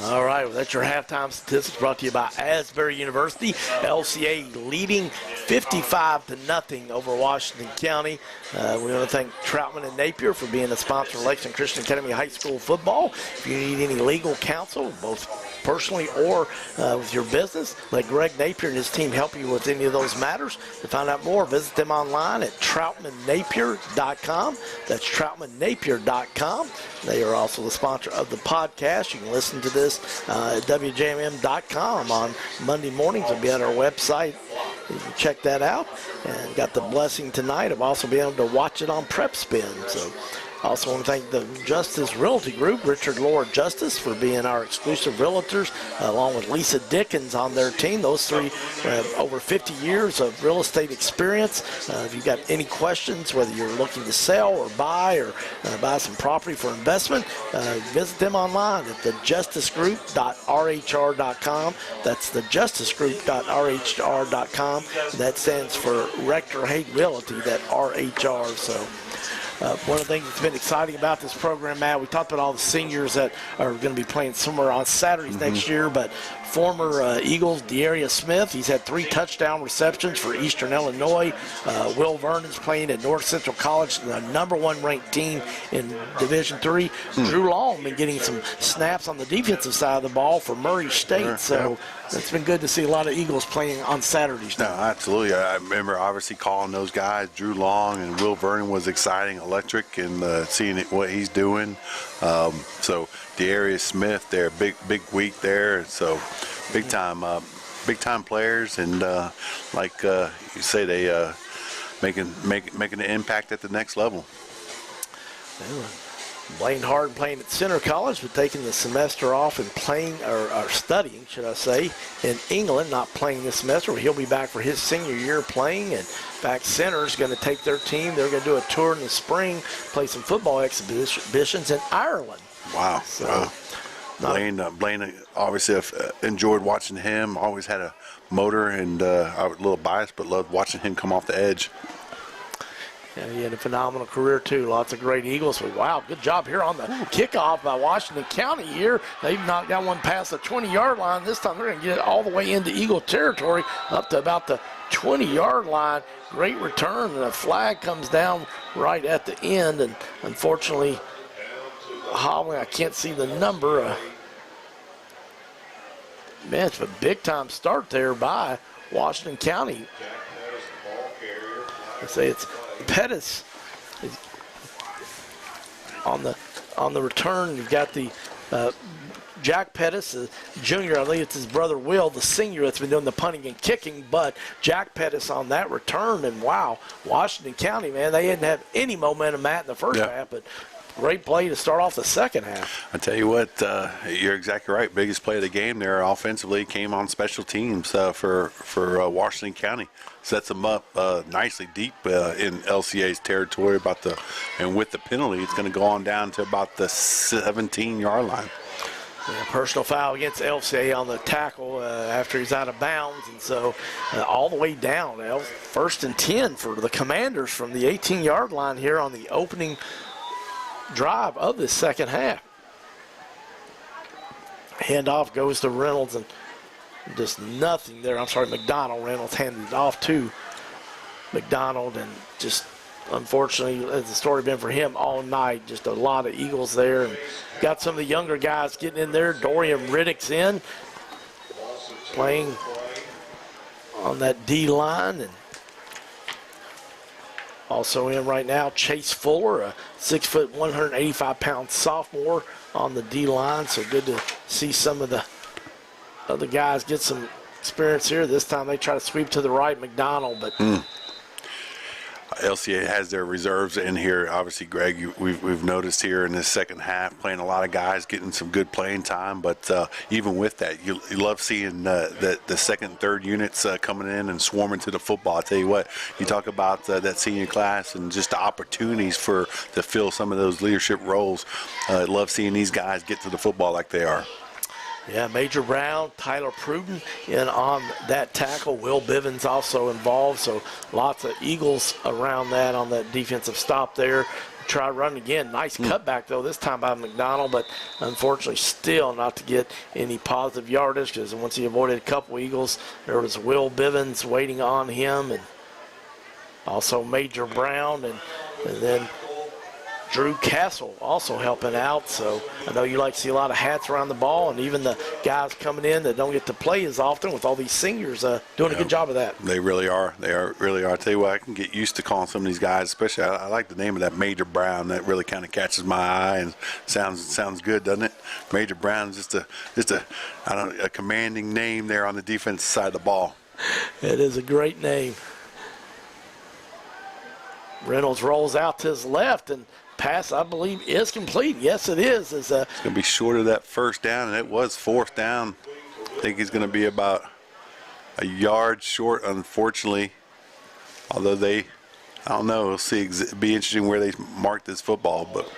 All right, well, that's your halftime statistics brought to you by Asbury University. LCA leading 55-0 over Washington County. We want to thank Troutman and Napier for being the sponsor of Lexington Christian Academy High School football. If you need any legal counsel, both personally or with your business, let Greg Napier and his team help you with any of those matters. To find out more, visit them online at troutmannapier.com. That's troutmannapier.com. They are also the sponsor of the podcast. You can listen to this at WJMM.com on Monday mornings. It'll be on our website. You can check that out. And got the blessing tonight of also being able to watch it on PrepSpin. So Also want to thank the Justice Realty Group, Richard Laura Justice, for being our exclusive realtors, along with Lisa Dickens on their team. Those three have over 50 years of real estate experience. If you've got any questions, whether you're looking to sell or buy some property for investment, visit them online at thejusticegroup.rhr.com. That's thejusticegroup.rhr.com. That stands for Rector Hague Realty, that RHR. So one of the things that's been exciting about this program, Matt, we talked about all the seniors that are going to be playing somewhere on Saturdays next year, but former Eagles, De'Arius Smith, he's had 3 touchdown receptions for Eastern Illinois. Will Vernon's playing at North Central College, the #1 ranked team in Division III. Drew Long been getting some snaps on the defensive side of the ball for Murray State, so it's been good to see a lot of Eagles playing on Saturdays now. No, absolutely. I remember obviously calling those guys. Drew Long and Will Vernon was exciting, electric, and seeing what he's doing. So De'Arius Smith, they're big week there. So big time players, and like you say, they making an impact at the next level. Playing hard and playing at Center College, but taking the semester off and playing, or studying, should I say, in England, not playing this semester. He'll be back for his senior year playing, and in fact, Center's going to take their team. They're going to do a tour in the spring, play some football exhibitions in Ireland. Wow. So, Blaine, obviously, I've enjoyed watching him. Always had a motor, and I was a little biased, but loved watching him come off the edge. Yeah, he had a phenomenal career, too. Lots of great Eagles. But, wow, good job here on the kickoff by Washington County here. They've knocked that one past the 20-yard line. This time they're going to get it all the way into Eagle territory, up to about the 20-yard line. Great return, and a flag comes down right at the end. And, unfortunately, I can't see the number. Man, it's a big-time start there by Washington County. I say it's Pettis on the return. You've got the Jack Pettis, the junior. I think it's his brother Will, the senior, that's been doing the punting and kicking. But Jack Pettis on that return, and wow, Washington County, man, they didn't have any momentum in the first half, but great play to start off the second half. I tell you what, you're exactly right. Biggest play of the game there offensively came on special teams for Washington County. Sets them up nicely deep in LCA's territory. And with the penalty, it's going to go on down to about the 17-yard line. Yeah, personal foul against LCA on the tackle after he's out of bounds, and so all the way down. 1st and 10 for the Commanders from the 18-yard line here on the opening drive of the second half. Handoff goes to Reynolds, and just nothing there. I'm sorry, McDonald. Reynolds handed it off to McDonald, and just unfortunately, as the story been for him all night, just a lot of Eagles there. And got some of the younger guys getting in there. Dorian Riddick's in, playing on that D line, and also in right now, Chase Fuller, a 6', 185-pound sophomore on the D line. So good to see some of the other guys get some experience here. This time they try to sweep to the right, McDonald, but LCA has their reserves in here. Obviously, Greg, we've noticed here in this second half, playing a lot of guys getting some good playing time. But even with that, you love seeing the second and third units coming in and swarming to the football. I tell you what, you talk about that senior class and just the opportunities to fill some of those leadership roles. Love seeing these guys get to the football like they are. Yeah, Major Brown, Tyler Pruden in on that tackle. Will Bivens also involved, so lots of Eagles around that on that defensive stop there. Try running again. Nice cutback, though, this time by McDonald, but unfortunately still not to get any positive yardage, because once he avoided a couple Eagles, there was Will Bivens waiting on him, and also Major Brown, and then Drew Castle also helping out. So I know you like to see a lot of hats around the ball, and even the guys coming in that don't get to play as often with all these seniors doing a good job of that. They really are. They really are. I tell you what, I can get used to calling some of these guys, especially I like the name of that Major Brown. That really kind of catches my eye and sounds good, doesn't it? Major Brown's just a commanding name there on the defensive side of the ball. It is a great name. Reynolds rolls out to his left, and pass, I believe, is complete. Yes, it is. It's going to be short of that first down, and it was fourth down. I think he's going to be about a yard short, unfortunately. Although I don't know, we'll see. It'll be interesting where they mark this football, but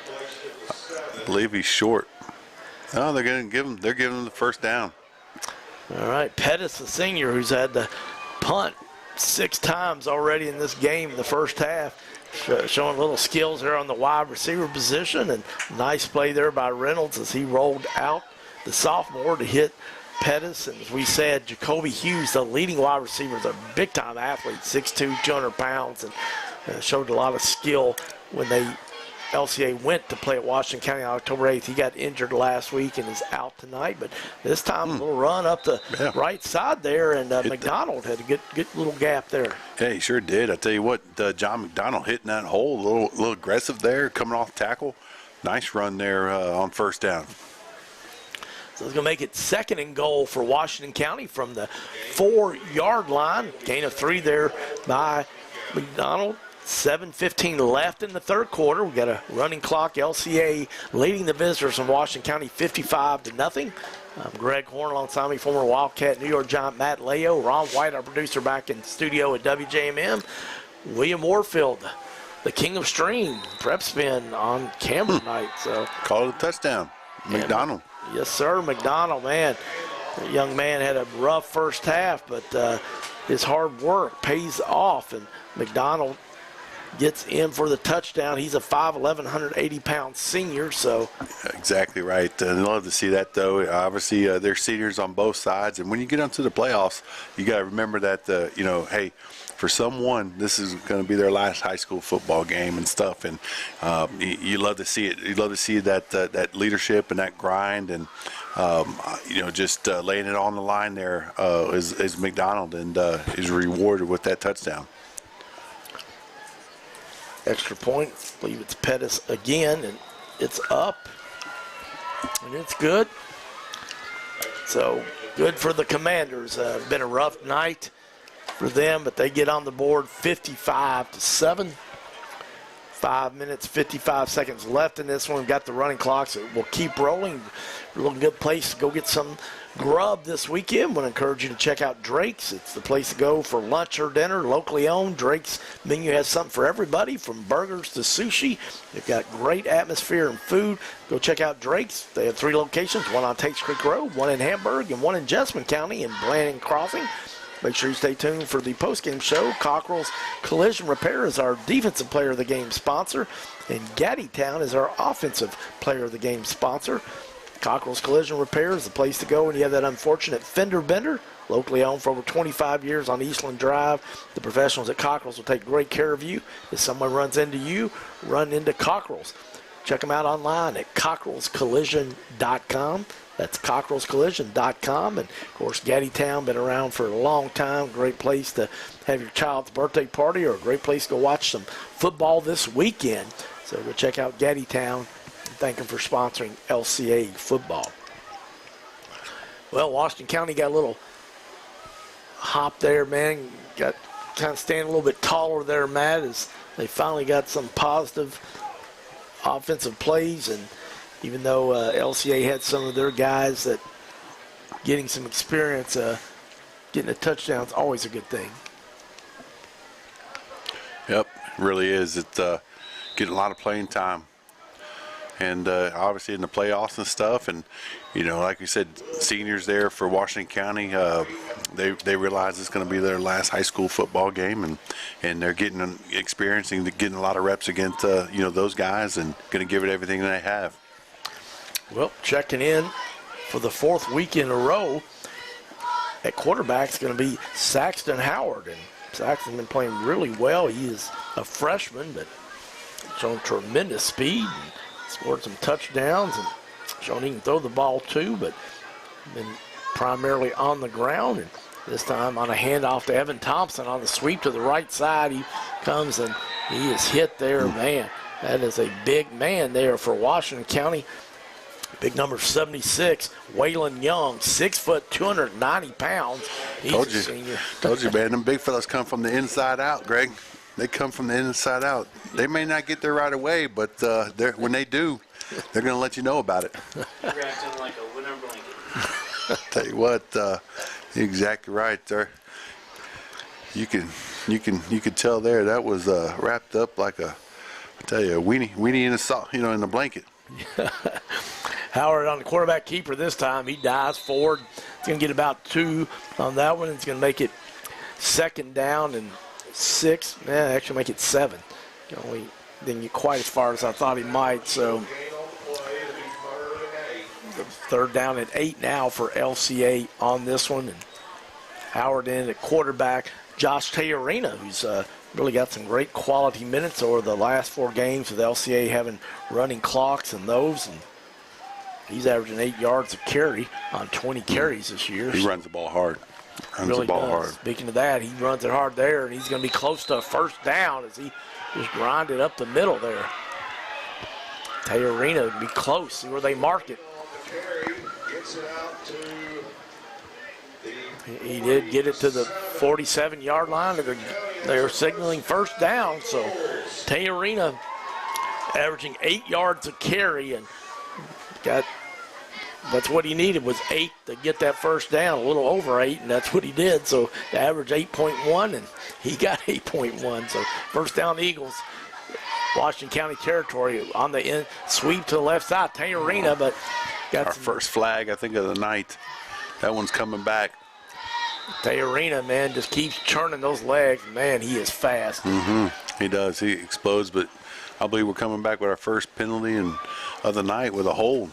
I believe he's short. No, they're giving him the first down. All right, Pettis, the senior, who's had the punt 6 times already in this game in the first half, showing little skills there on the wide receiver position, and nice play there by Reynolds as he rolled out the sophomore to hit Pettis. And as we said, Jacoby Hughes, the leading wide receiver, is a big-time athlete, 6'2", 200 pounds, and showed a lot of skill when LCA went to play at Washington County on October 8th. He got injured last week and is out tonight, but this time a little run up the right side there, and McDonald had a good little gap there. Yeah, he sure did. I tell you what, John McDonald hitting that hole, a little aggressive there, coming off tackle. Nice run there on first down. So it's going to make it 2nd and goal for Washington County from the 4-yard line. Gain of 3 there by McDonald. 7:15 left in the third quarter. We got a running clock. LCA leading the visitors from Washington County 55-0. I'm Greg Horn alongside me, former Wildcat New York Giant Matt Leo, Ron White, our producer, back in the studio at WJMM. William Warfield, the king of stream, PrepSpin on camera night. So call it a touchdown, McDonald. Yes, sir, McDonald, man. The young man had a rough first half, but his hard work pays off, and McDonald gets in for the touchdown. He's a 5'11", 180-pound senior. So exactly right. And I love to see that, though. Obviously, they're seniors on both sides. And when you get onto the playoffs, you got to remember that, hey, for someone, this is going to be their last high school football game and stuff. And you love to see it. You love to see that leadership and that grind and, just laying it on the line there is McDonald, and is rewarded with that touchdown. Extra point, I believe it's Pettis again, and it's up, and it's good. So good for the Commanders. Been a rough night for them, but they get on the board 55-7. 5 minutes, 55 seconds left in this one. We've got the running clock, so we'll keep rolling. A little good place to go get some grub this weekend. I want to encourage you to check out Drake's. It's the place to go for lunch or dinner, locally owned. Drake's menu has something for everybody, from burgers to sushi. They've got great atmosphere and food. Go check out Drake's. They have 3 locations, one on Tates Creek Road, one in Hamburg, and one in Jessamine County in Blanding Crossing. Make sure you stay tuned for the postgame show. Cockrell's Collision Repair is our defensive player of the game sponsor, and Gaddytown is our offensive player of the game sponsor. Cockrell's Collision Repair is the place to go when you have that unfortunate fender bender. Locally owned for over 25 years on Eastland Drive. The professionals at Cockrell's will take great care of you. If someone runs into you, run into Cockrell's. Check them out online at cockrellscollision.com. That's cockrellscollision.com. And, of course, Gaddytown, been around for a long time. Great place to have your child's birthday party, or a great place to go watch some football this weekend. So go check out Gaddytown and thank them for sponsoring LCA football. Well, Washington County got a little hop there, man. Got kind of standing a little bit taller there, Matt, as they finally got some positive offensive plays. And even though LCA had some of their guys that getting some experience, getting a touchdown is always a good thing. Yep, it really is. It's getting a lot of playing time. And obviously in the playoffs and stuff. And, like you said, seniors there for Washington County, they realize it's going to be their last high school football game. And they're getting a lot of reps against, those guys, and going to give it everything they have. Well, checking in for the 4th week in a row at quarterback is going to be Saxton Howard. And Saxton's been playing really well. He is a freshman, but showing tremendous speed and scored some touchdowns, and showing he can throw the ball too, but been primarily on the ground. And this time on a handoff to Evan Thompson on the sweep to the right side. He comes and he is hit there, man. That is a big man there for Washington County. Big number 76, Waylon Young, 6 foot, 290 pounds. He's a senior. Told you, man. Them big fellas come from the inside out, Greg. They come from the inside out. They may not get there right away, but when they do, they're going to let you know about it. Wrapped in like a winter blanket. Tell you what, you're exactly right there. You could tell there that was wrapped up like a, I tell you, a weenie in a sock, in a blanket. Howard on the quarterback keeper this time. He dives forward. He's going to get about 2 on that one. It's going to make it 2nd down and 6. Actually make it 7. He didn't get quite as far as I thought he might. So 3rd down and 8 now for LCA on this one. And Howard in at quarterback. Josh Teorina, who's really got some great quality minutes over the last 4 games with LCA having running clocks and those. And he's averaging 8 yards a carry on 20 carries this year. He runs the ball hard. Really does. Speaking of that, he runs it hard there, and he's going to be close to a 1st down as he just grinded up the middle there. Teorina would be close. See where they mark it. He did get it to the 47-yard line. They're signaling 1st down, so Teorina averaging 8 yards a carry, and that's what he needed was 8 to get that 1st down, a little over 8, and that's what he did. So the average 8.1, and he got 8.1. So 1st down Eagles, Washington County territory on the end, sweep to the left side. Teorina, but got our first flag, I think, of the night. That one's coming back. Teorina, man, just keeps churning those legs. Man, he is fast. He does. He explodes, but I believe we're coming back with our first penalty of the night with a hold.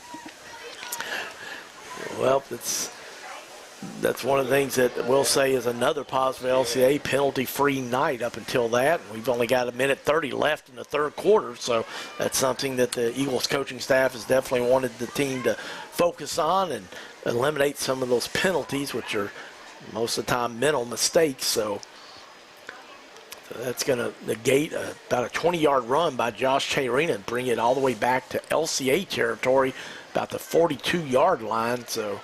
Well, that's one of the things that we'll say is another positive LCA penalty-free night up until that. We've only got 1:30 left in the 3rd quarter, so that's something that the Eagles coaching staff has definitely wanted the team to focus on and eliminate some of those penalties, which are most of the time mental mistakes. So that's going to negate about a 20-yard run by Josh Teorina and bring it all the way back to LCA territory, about the 42-yard line. So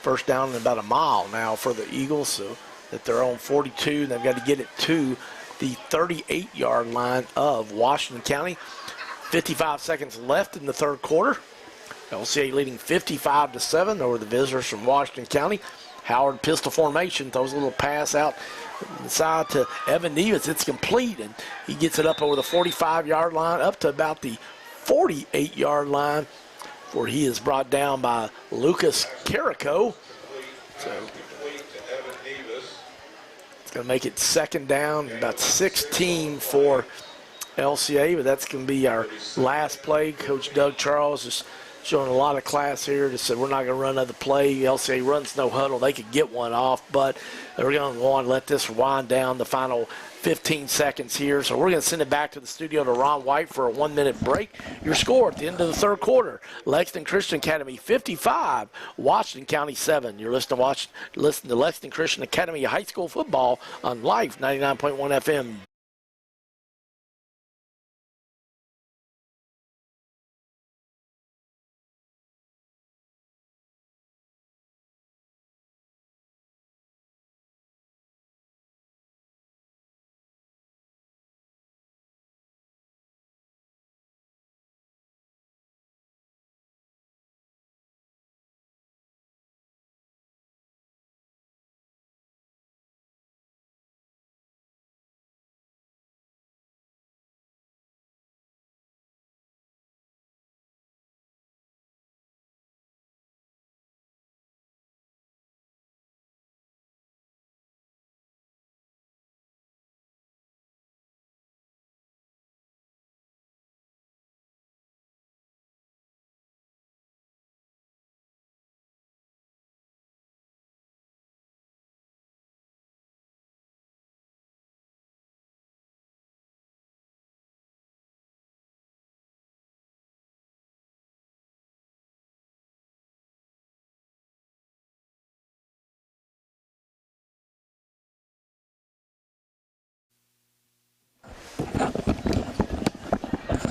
1st down and about a mile now for the Eagles, so that they're on 42, and they've got to get it to the 38-yard line of Washington County. 55 seconds left in the 3rd quarter. LCA leading 55-7 over the visitors from Washington County. Howard pistol formation, throws a little pass out inside to Evan Nevis. It's complete, and he gets it up over the 45-yard line, up to about the 48-yard line, where he is brought down by Lucas Carrico. So it's going to make it 2nd down, about 16 for LCA, but that's going to be our last play. Coach Doug Charles is showing a lot of class here. Just said we're not going to run another play. LCA runs no huddle. They could get one off, but they're going to want to let this wind down the final 15 seconds here. So we're going to send it back to the studio to Ron White for a 1-minute break. Your score at the end of the 3rd quarter: Lexington Christian Academy 55, Washington County 7. You're listening to Lexington Christian Academy High School football on Life 99.1 FM.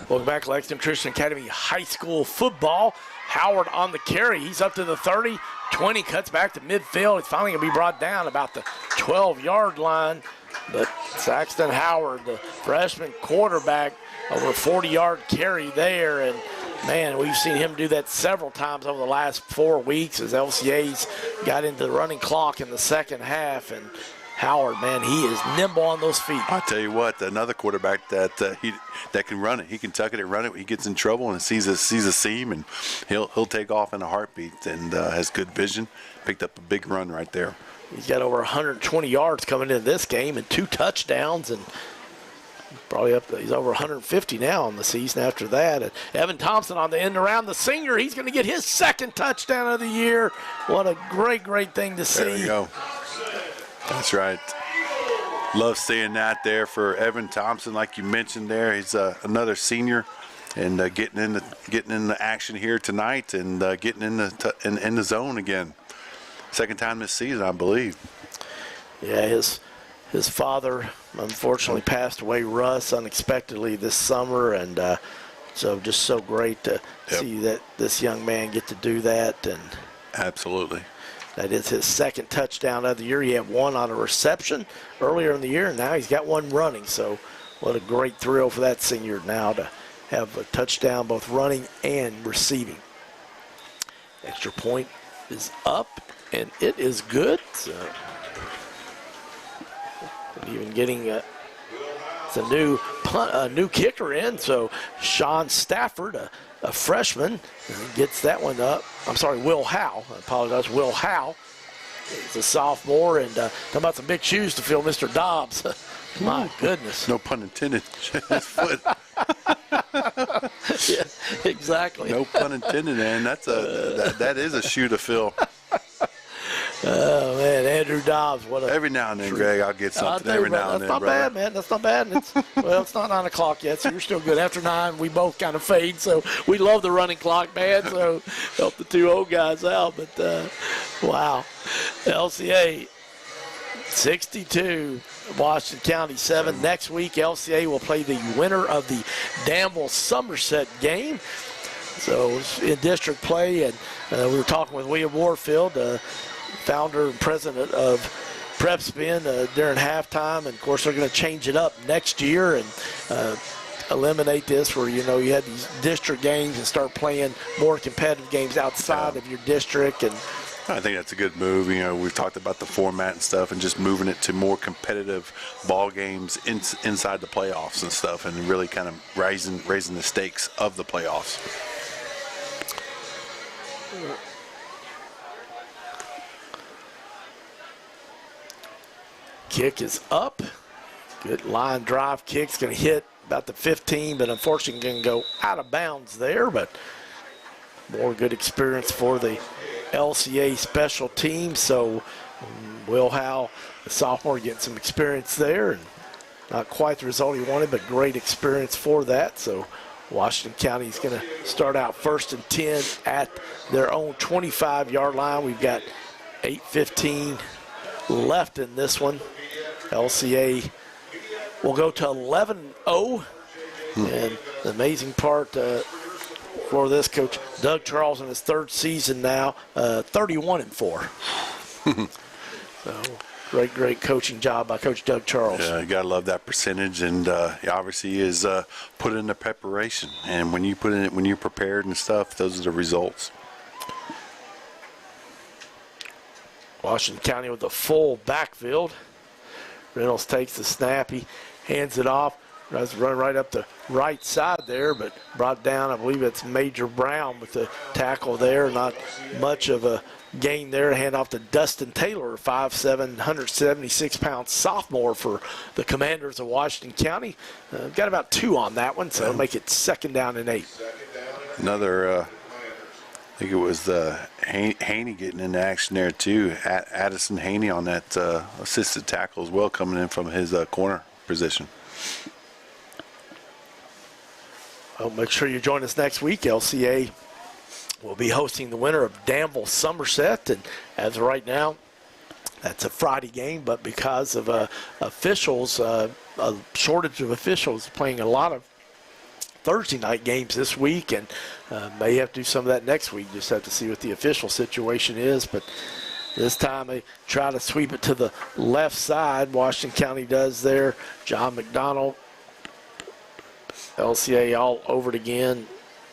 Welcome back, Lexington Christian Academy High School football. Howard on the carry. He's up to the 30, 20, cuts back to midfield. He's finally going to be brought down about the 12-yard line But Saxton Howard, the freshman quarterback, over a 40-yard carry there. And, man, we've seen him do that several times over the last 4 weeks as LCA's got into the running clock in the second half. And Howard, man, he is nimble on those feet. I tell you what, another quarterback that can run it. He can tuck it and run it. He gets in trouble and sees a seam, and he'll take off in a heartbeat, and has good vision. Picked up a big run right there. He's got over 120 yards coming into this game and 2 touchdowns, and probably he's over 150 now on the season after that. And Evan Thompson on the end around, the senior, he's going to get his second touchdown of the year. What a great thing to see. There you go. That's right. Love seeing that there for Evan Thompson, like you mentioned there. He's another senior, and getting in the action here tonight, and getting in the zone again. Second time this season, I believe. Yeah, his father unfortunately passed away, Russ, unexpectedly this summer, and so just so great to see that this young man get to do that. And absolutely. That is his second touchdown of the year. He had one on a reception earlier in the year, and now he's got one running. So what a great thrill for that senior now to have a touchdown both running and receiving. Extra point is up, and it is good. So even getting it's a new kicker in. So Sean Stafford, a freshman, gets that one up. I'm sorry, Will Howe. I apologize, Will Howe. He's a sophomore, and talking about some big shoes to fill, Mr. Dobbs. My goodness. No pun intended. His foot. Yeah, exactly. No pun intended, man. That is a shoe to fill. Oh, man, Andrew Dobbs, what a... Every now and then, Greg, I'll get something every now and then, brother. That's not bad, man. That's not bad. It's not 9 o'clock yet, so you're still good. After 9, we both kind of fade, so we love the running clock, man, so help the 2 old guys out. But, wow. LCA 62, Washington County 7. Next week, LCA will play the winner of the Danville-Somerset game. So it's in district play, and we were talking with William Warfield, founder and president of PrepSpin, during halftime, and of course they're going to change it up next year and eliminate this where you had these district games and start playing more competitive games outside of your district. And I think that's a good move. We've talked about the format and stuff, and just moving it to more competitive ball games inside the playoffs and stuff, and really kind of raising the stakes of the playoffs. Kick is up. Good line drive kick. It's going to hit about the 15, but unfortunately going to go out of bounds there. But more good experience for the LCA special team. So Will Howe, the sophomore, getting some experience there. And not quite the result he wanted, but great experience for that. So Washington County is going to start out 1st and 10 at their own 25-yard line. We've got 8:15 left in this one. LCA will go to 11-0. And the amazing part for this coach, Doug Charles, in his 3rd season now, 31-4. So great coaching job by Coach Doug Charles. Yeah, you gotta love that percentage, and he obviously is put in the preparation. And when you put in it, when you're prepared and stuff, those are the results. Washington County with a full backfield. Reynolds takes the snap. He hands it off. Tries to run right up the right side there, but brought down, I believe it's Major Brown with the tackle there. Not much of a gain there. Hand off to Dustin Taylor, 5'7", 176-pound sophomore for the Commanders of Washington County. Got about 2 on that one, so it'll make it 2nd down and 8. Another... I think it was Haney getting into action there too. Addison Haney on that assisted tackle as well, coming in from his corner position. Well, make sure you join us next week. LCA will be hosting the winner of Danville-Somerset, and as of right now, that's a Friday game, but because of officials, a shortage of officials playing a lot of Thursday night games this week, and may have to do some of that next week. Just have to see what the official situation is. But This time they try to sweep it to the left side. Washington County does there. John McDonald, LCA all over it again.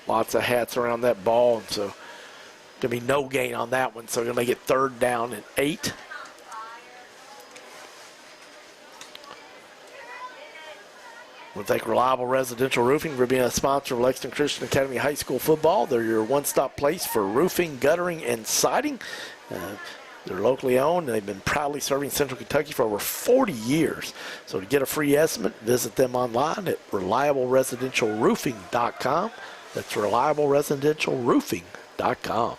Lots of hats around that ball, so going to be no gain on that one. So going to make it 3rd down and 8. We thank Reliable Residential Roofing for being a sponsor of Lexington Christian Academy High School football. They're your one-stop place for roofing, guttering, and siding. They're locally owned, and they've been proudly serving Central Kentucky for over 40 years. So to get a free estimate, visit them online at ReliableResidentialRoofing.com. That's ReliableResidentialRoofing.com.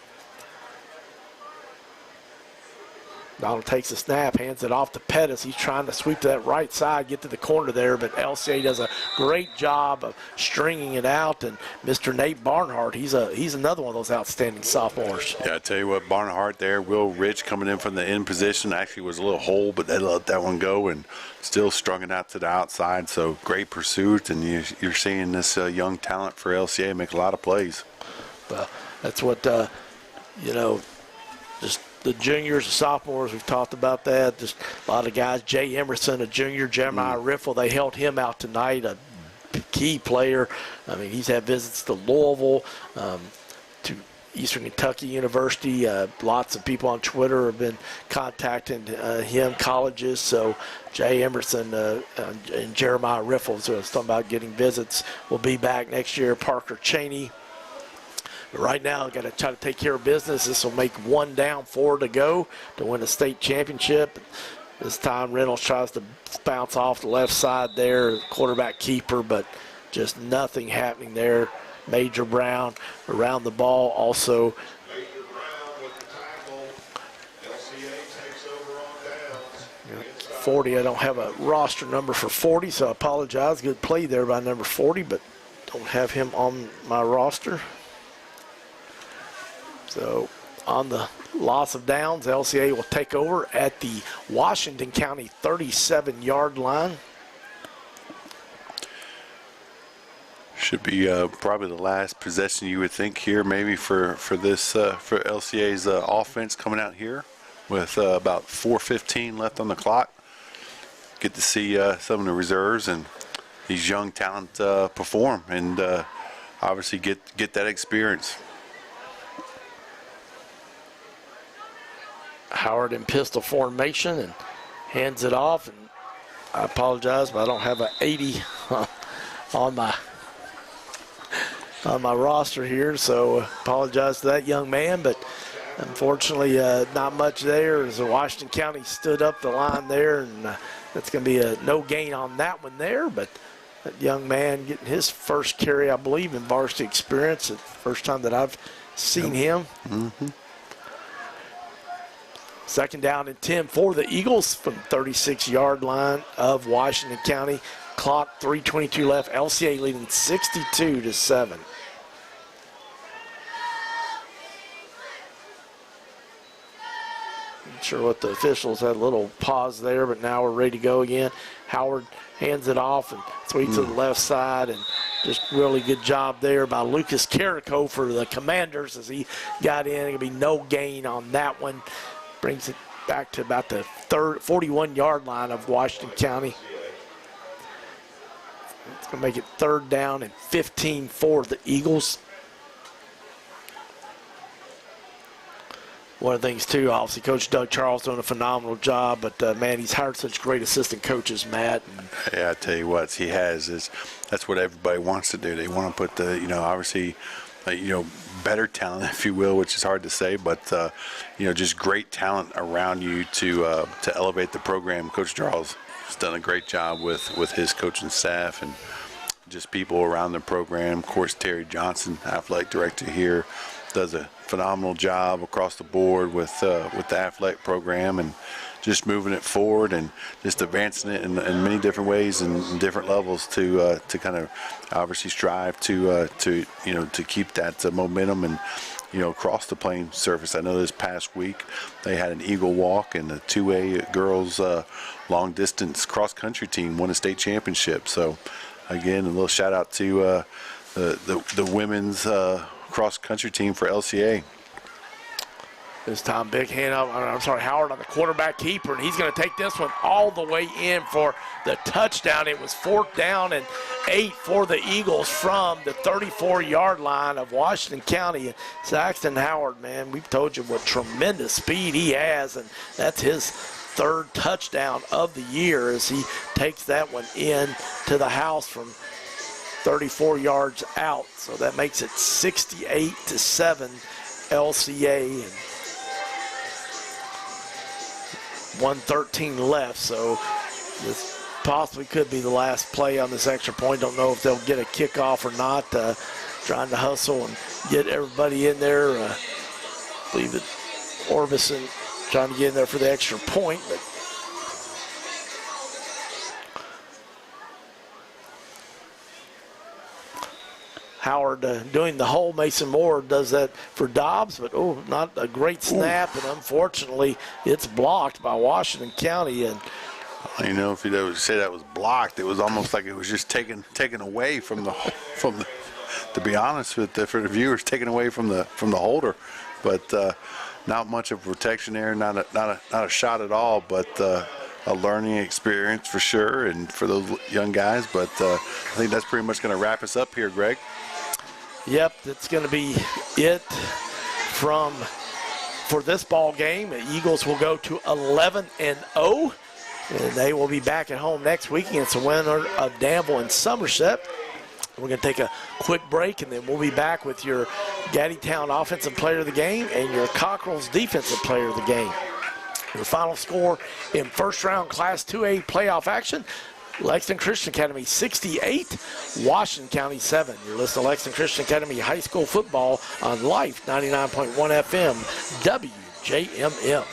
Donald takes a snap, hands it off to Pettis. He's trying to sweep to that right side, get to the corner there, but LCA does a great job of stringing it out. And Mr. Nate Barnhart, he's another one of those outstanding sophomores. Yeah, I tell you what, Barnhart there, Will Rich coming in from the end position, actually was a little hole, but they let that one go and still strung it out to the outside. So great pursuit, and you're seeing this young talent for LCA make a lot of plays. That's what, just the juniors, the sophomores, we've talked about that. Just a lot of guys. Jay Emerson, a junior, Jeremiah Riffle, they held him out tonight, a key player. I mean, he's had visits to Louisville, to Eastern Kentucky University. Lots of people on Twitter have been contacting him, colleges. So Jay Emerson and Jeremiah Riffle, so I was talking about getting visits, will be back next year. Parker Cheney. But right now, got to try to take care of business. This will make 1 down, 4 to go to win a state championship. This time, Reynolds tries to bounce off the left side there, quarterback keeper, but just nothing happening there. Major Brown around the ball. Also, 40. I don't have a roster number for 40, so I apologize. Good play there by number 40, but don't have him on my roster. So on the loss of downs, LCA will take over at the Washington County 37-yard line. Should be probably the last possession you would think here, maybe for this for LCA's offense coming out here with about 4:15 left on the clock. Get to see some of the reserves and these young talent perform and obviously get that experience. Howard in pistol formation and hands it off. And I apologize, but I don't have an 80 on my roster here, so apologize to that young man. But unfortunately, not much there as Washington County stood up the line there, and that's going to be a no gain on that one there. But that young man getting his first carry, I believe, in varsity experience. It's the first time that I've seen him. Mm-hmm. 2nd down and 10 for the Eagles from 36-yard line of Washington County. Clock, 3:22 left. LCA leading 62-7. Not sure what the officials had a little pause there, but now we're ready to go again. Howard hands it off and sweeps to the left side, and just really good job there by Lucas Carrico for the Commanders as he got in. It'll be no gain on that one. Brings it back to about the 41-yard line of Washington County. It's going to make it 3rd down and 15 for the Eagles. One of the things, too, obviously, Coach Doug Charles doing a phenomenal job, but, man, he's hired such great assistant coaches, Matt. Yeah, I tell you what, he has. That's what everybody wants to do. They want to put the, obviously, better talent, if you will, which is hard to say, but just great talent around you to elevate the program. Coach Charles has done a great job with his coaching staff and just people around the program. Of course, Terry Johnson, athletic director here, does a phenomenal job across the board with the athletic program and just moving it forward and just advancing it in many different ways and different levels to kind of obviously strive to keep that momentum and across the playing surface. I know this past week they had an Eagle Walk and the 2A girls long distance cross country team won a state championship. So again, a little shout out to the women's cross country team for LCA. This time, big hand up. Howard on the quarterback keeper, and he's going to take this one all the way in for the touchdown. It was 4th down and 8 for the Eagles from the 34-yard line of Washington County. Saxton Howard, man, we've told you what tremendous speed he has, and that's his 3rd touchdown of the year as he takes that one in to the house from 34 yards out. So that makes it 68-7 LCA, and 1:13 left, so this possibly could be the last play on this extra point. Don't know if they'll get a kickoff or not. Trying to hustle and get everybody in there. I believe that Orbison trying to get in there for the extra point, but Howard doing the hole. Mason Moore does that for Dobbs, but not a great snap, and unfortunately it's blocked by Washington County. And you know, if you say that was blocked, it was almost like it was just taken away from the to be honest with for the viewers, taken away from the holder. But not much of protection there, not a shot at all, but a learning experience for sure, and for those young guys. But I think that's pretty much going to wrap us up here, Greg. Yep, that's going to be it for this ball game. The Eagles will go to 11-0, and they will be back at home next week against the winner of Danville and Somerset. We're going to take a quick break, and then we'll be back with your Gaddytown Offensive Player of the Game and your Cockrell's Defensive Player of the Game. Your final score in first-round Class 2A playoff action: Lexington Christian Academy 68, Washington County 7. You're listening to Lexington Christian Academy High School Football on Life 99.1 FM, WJMM.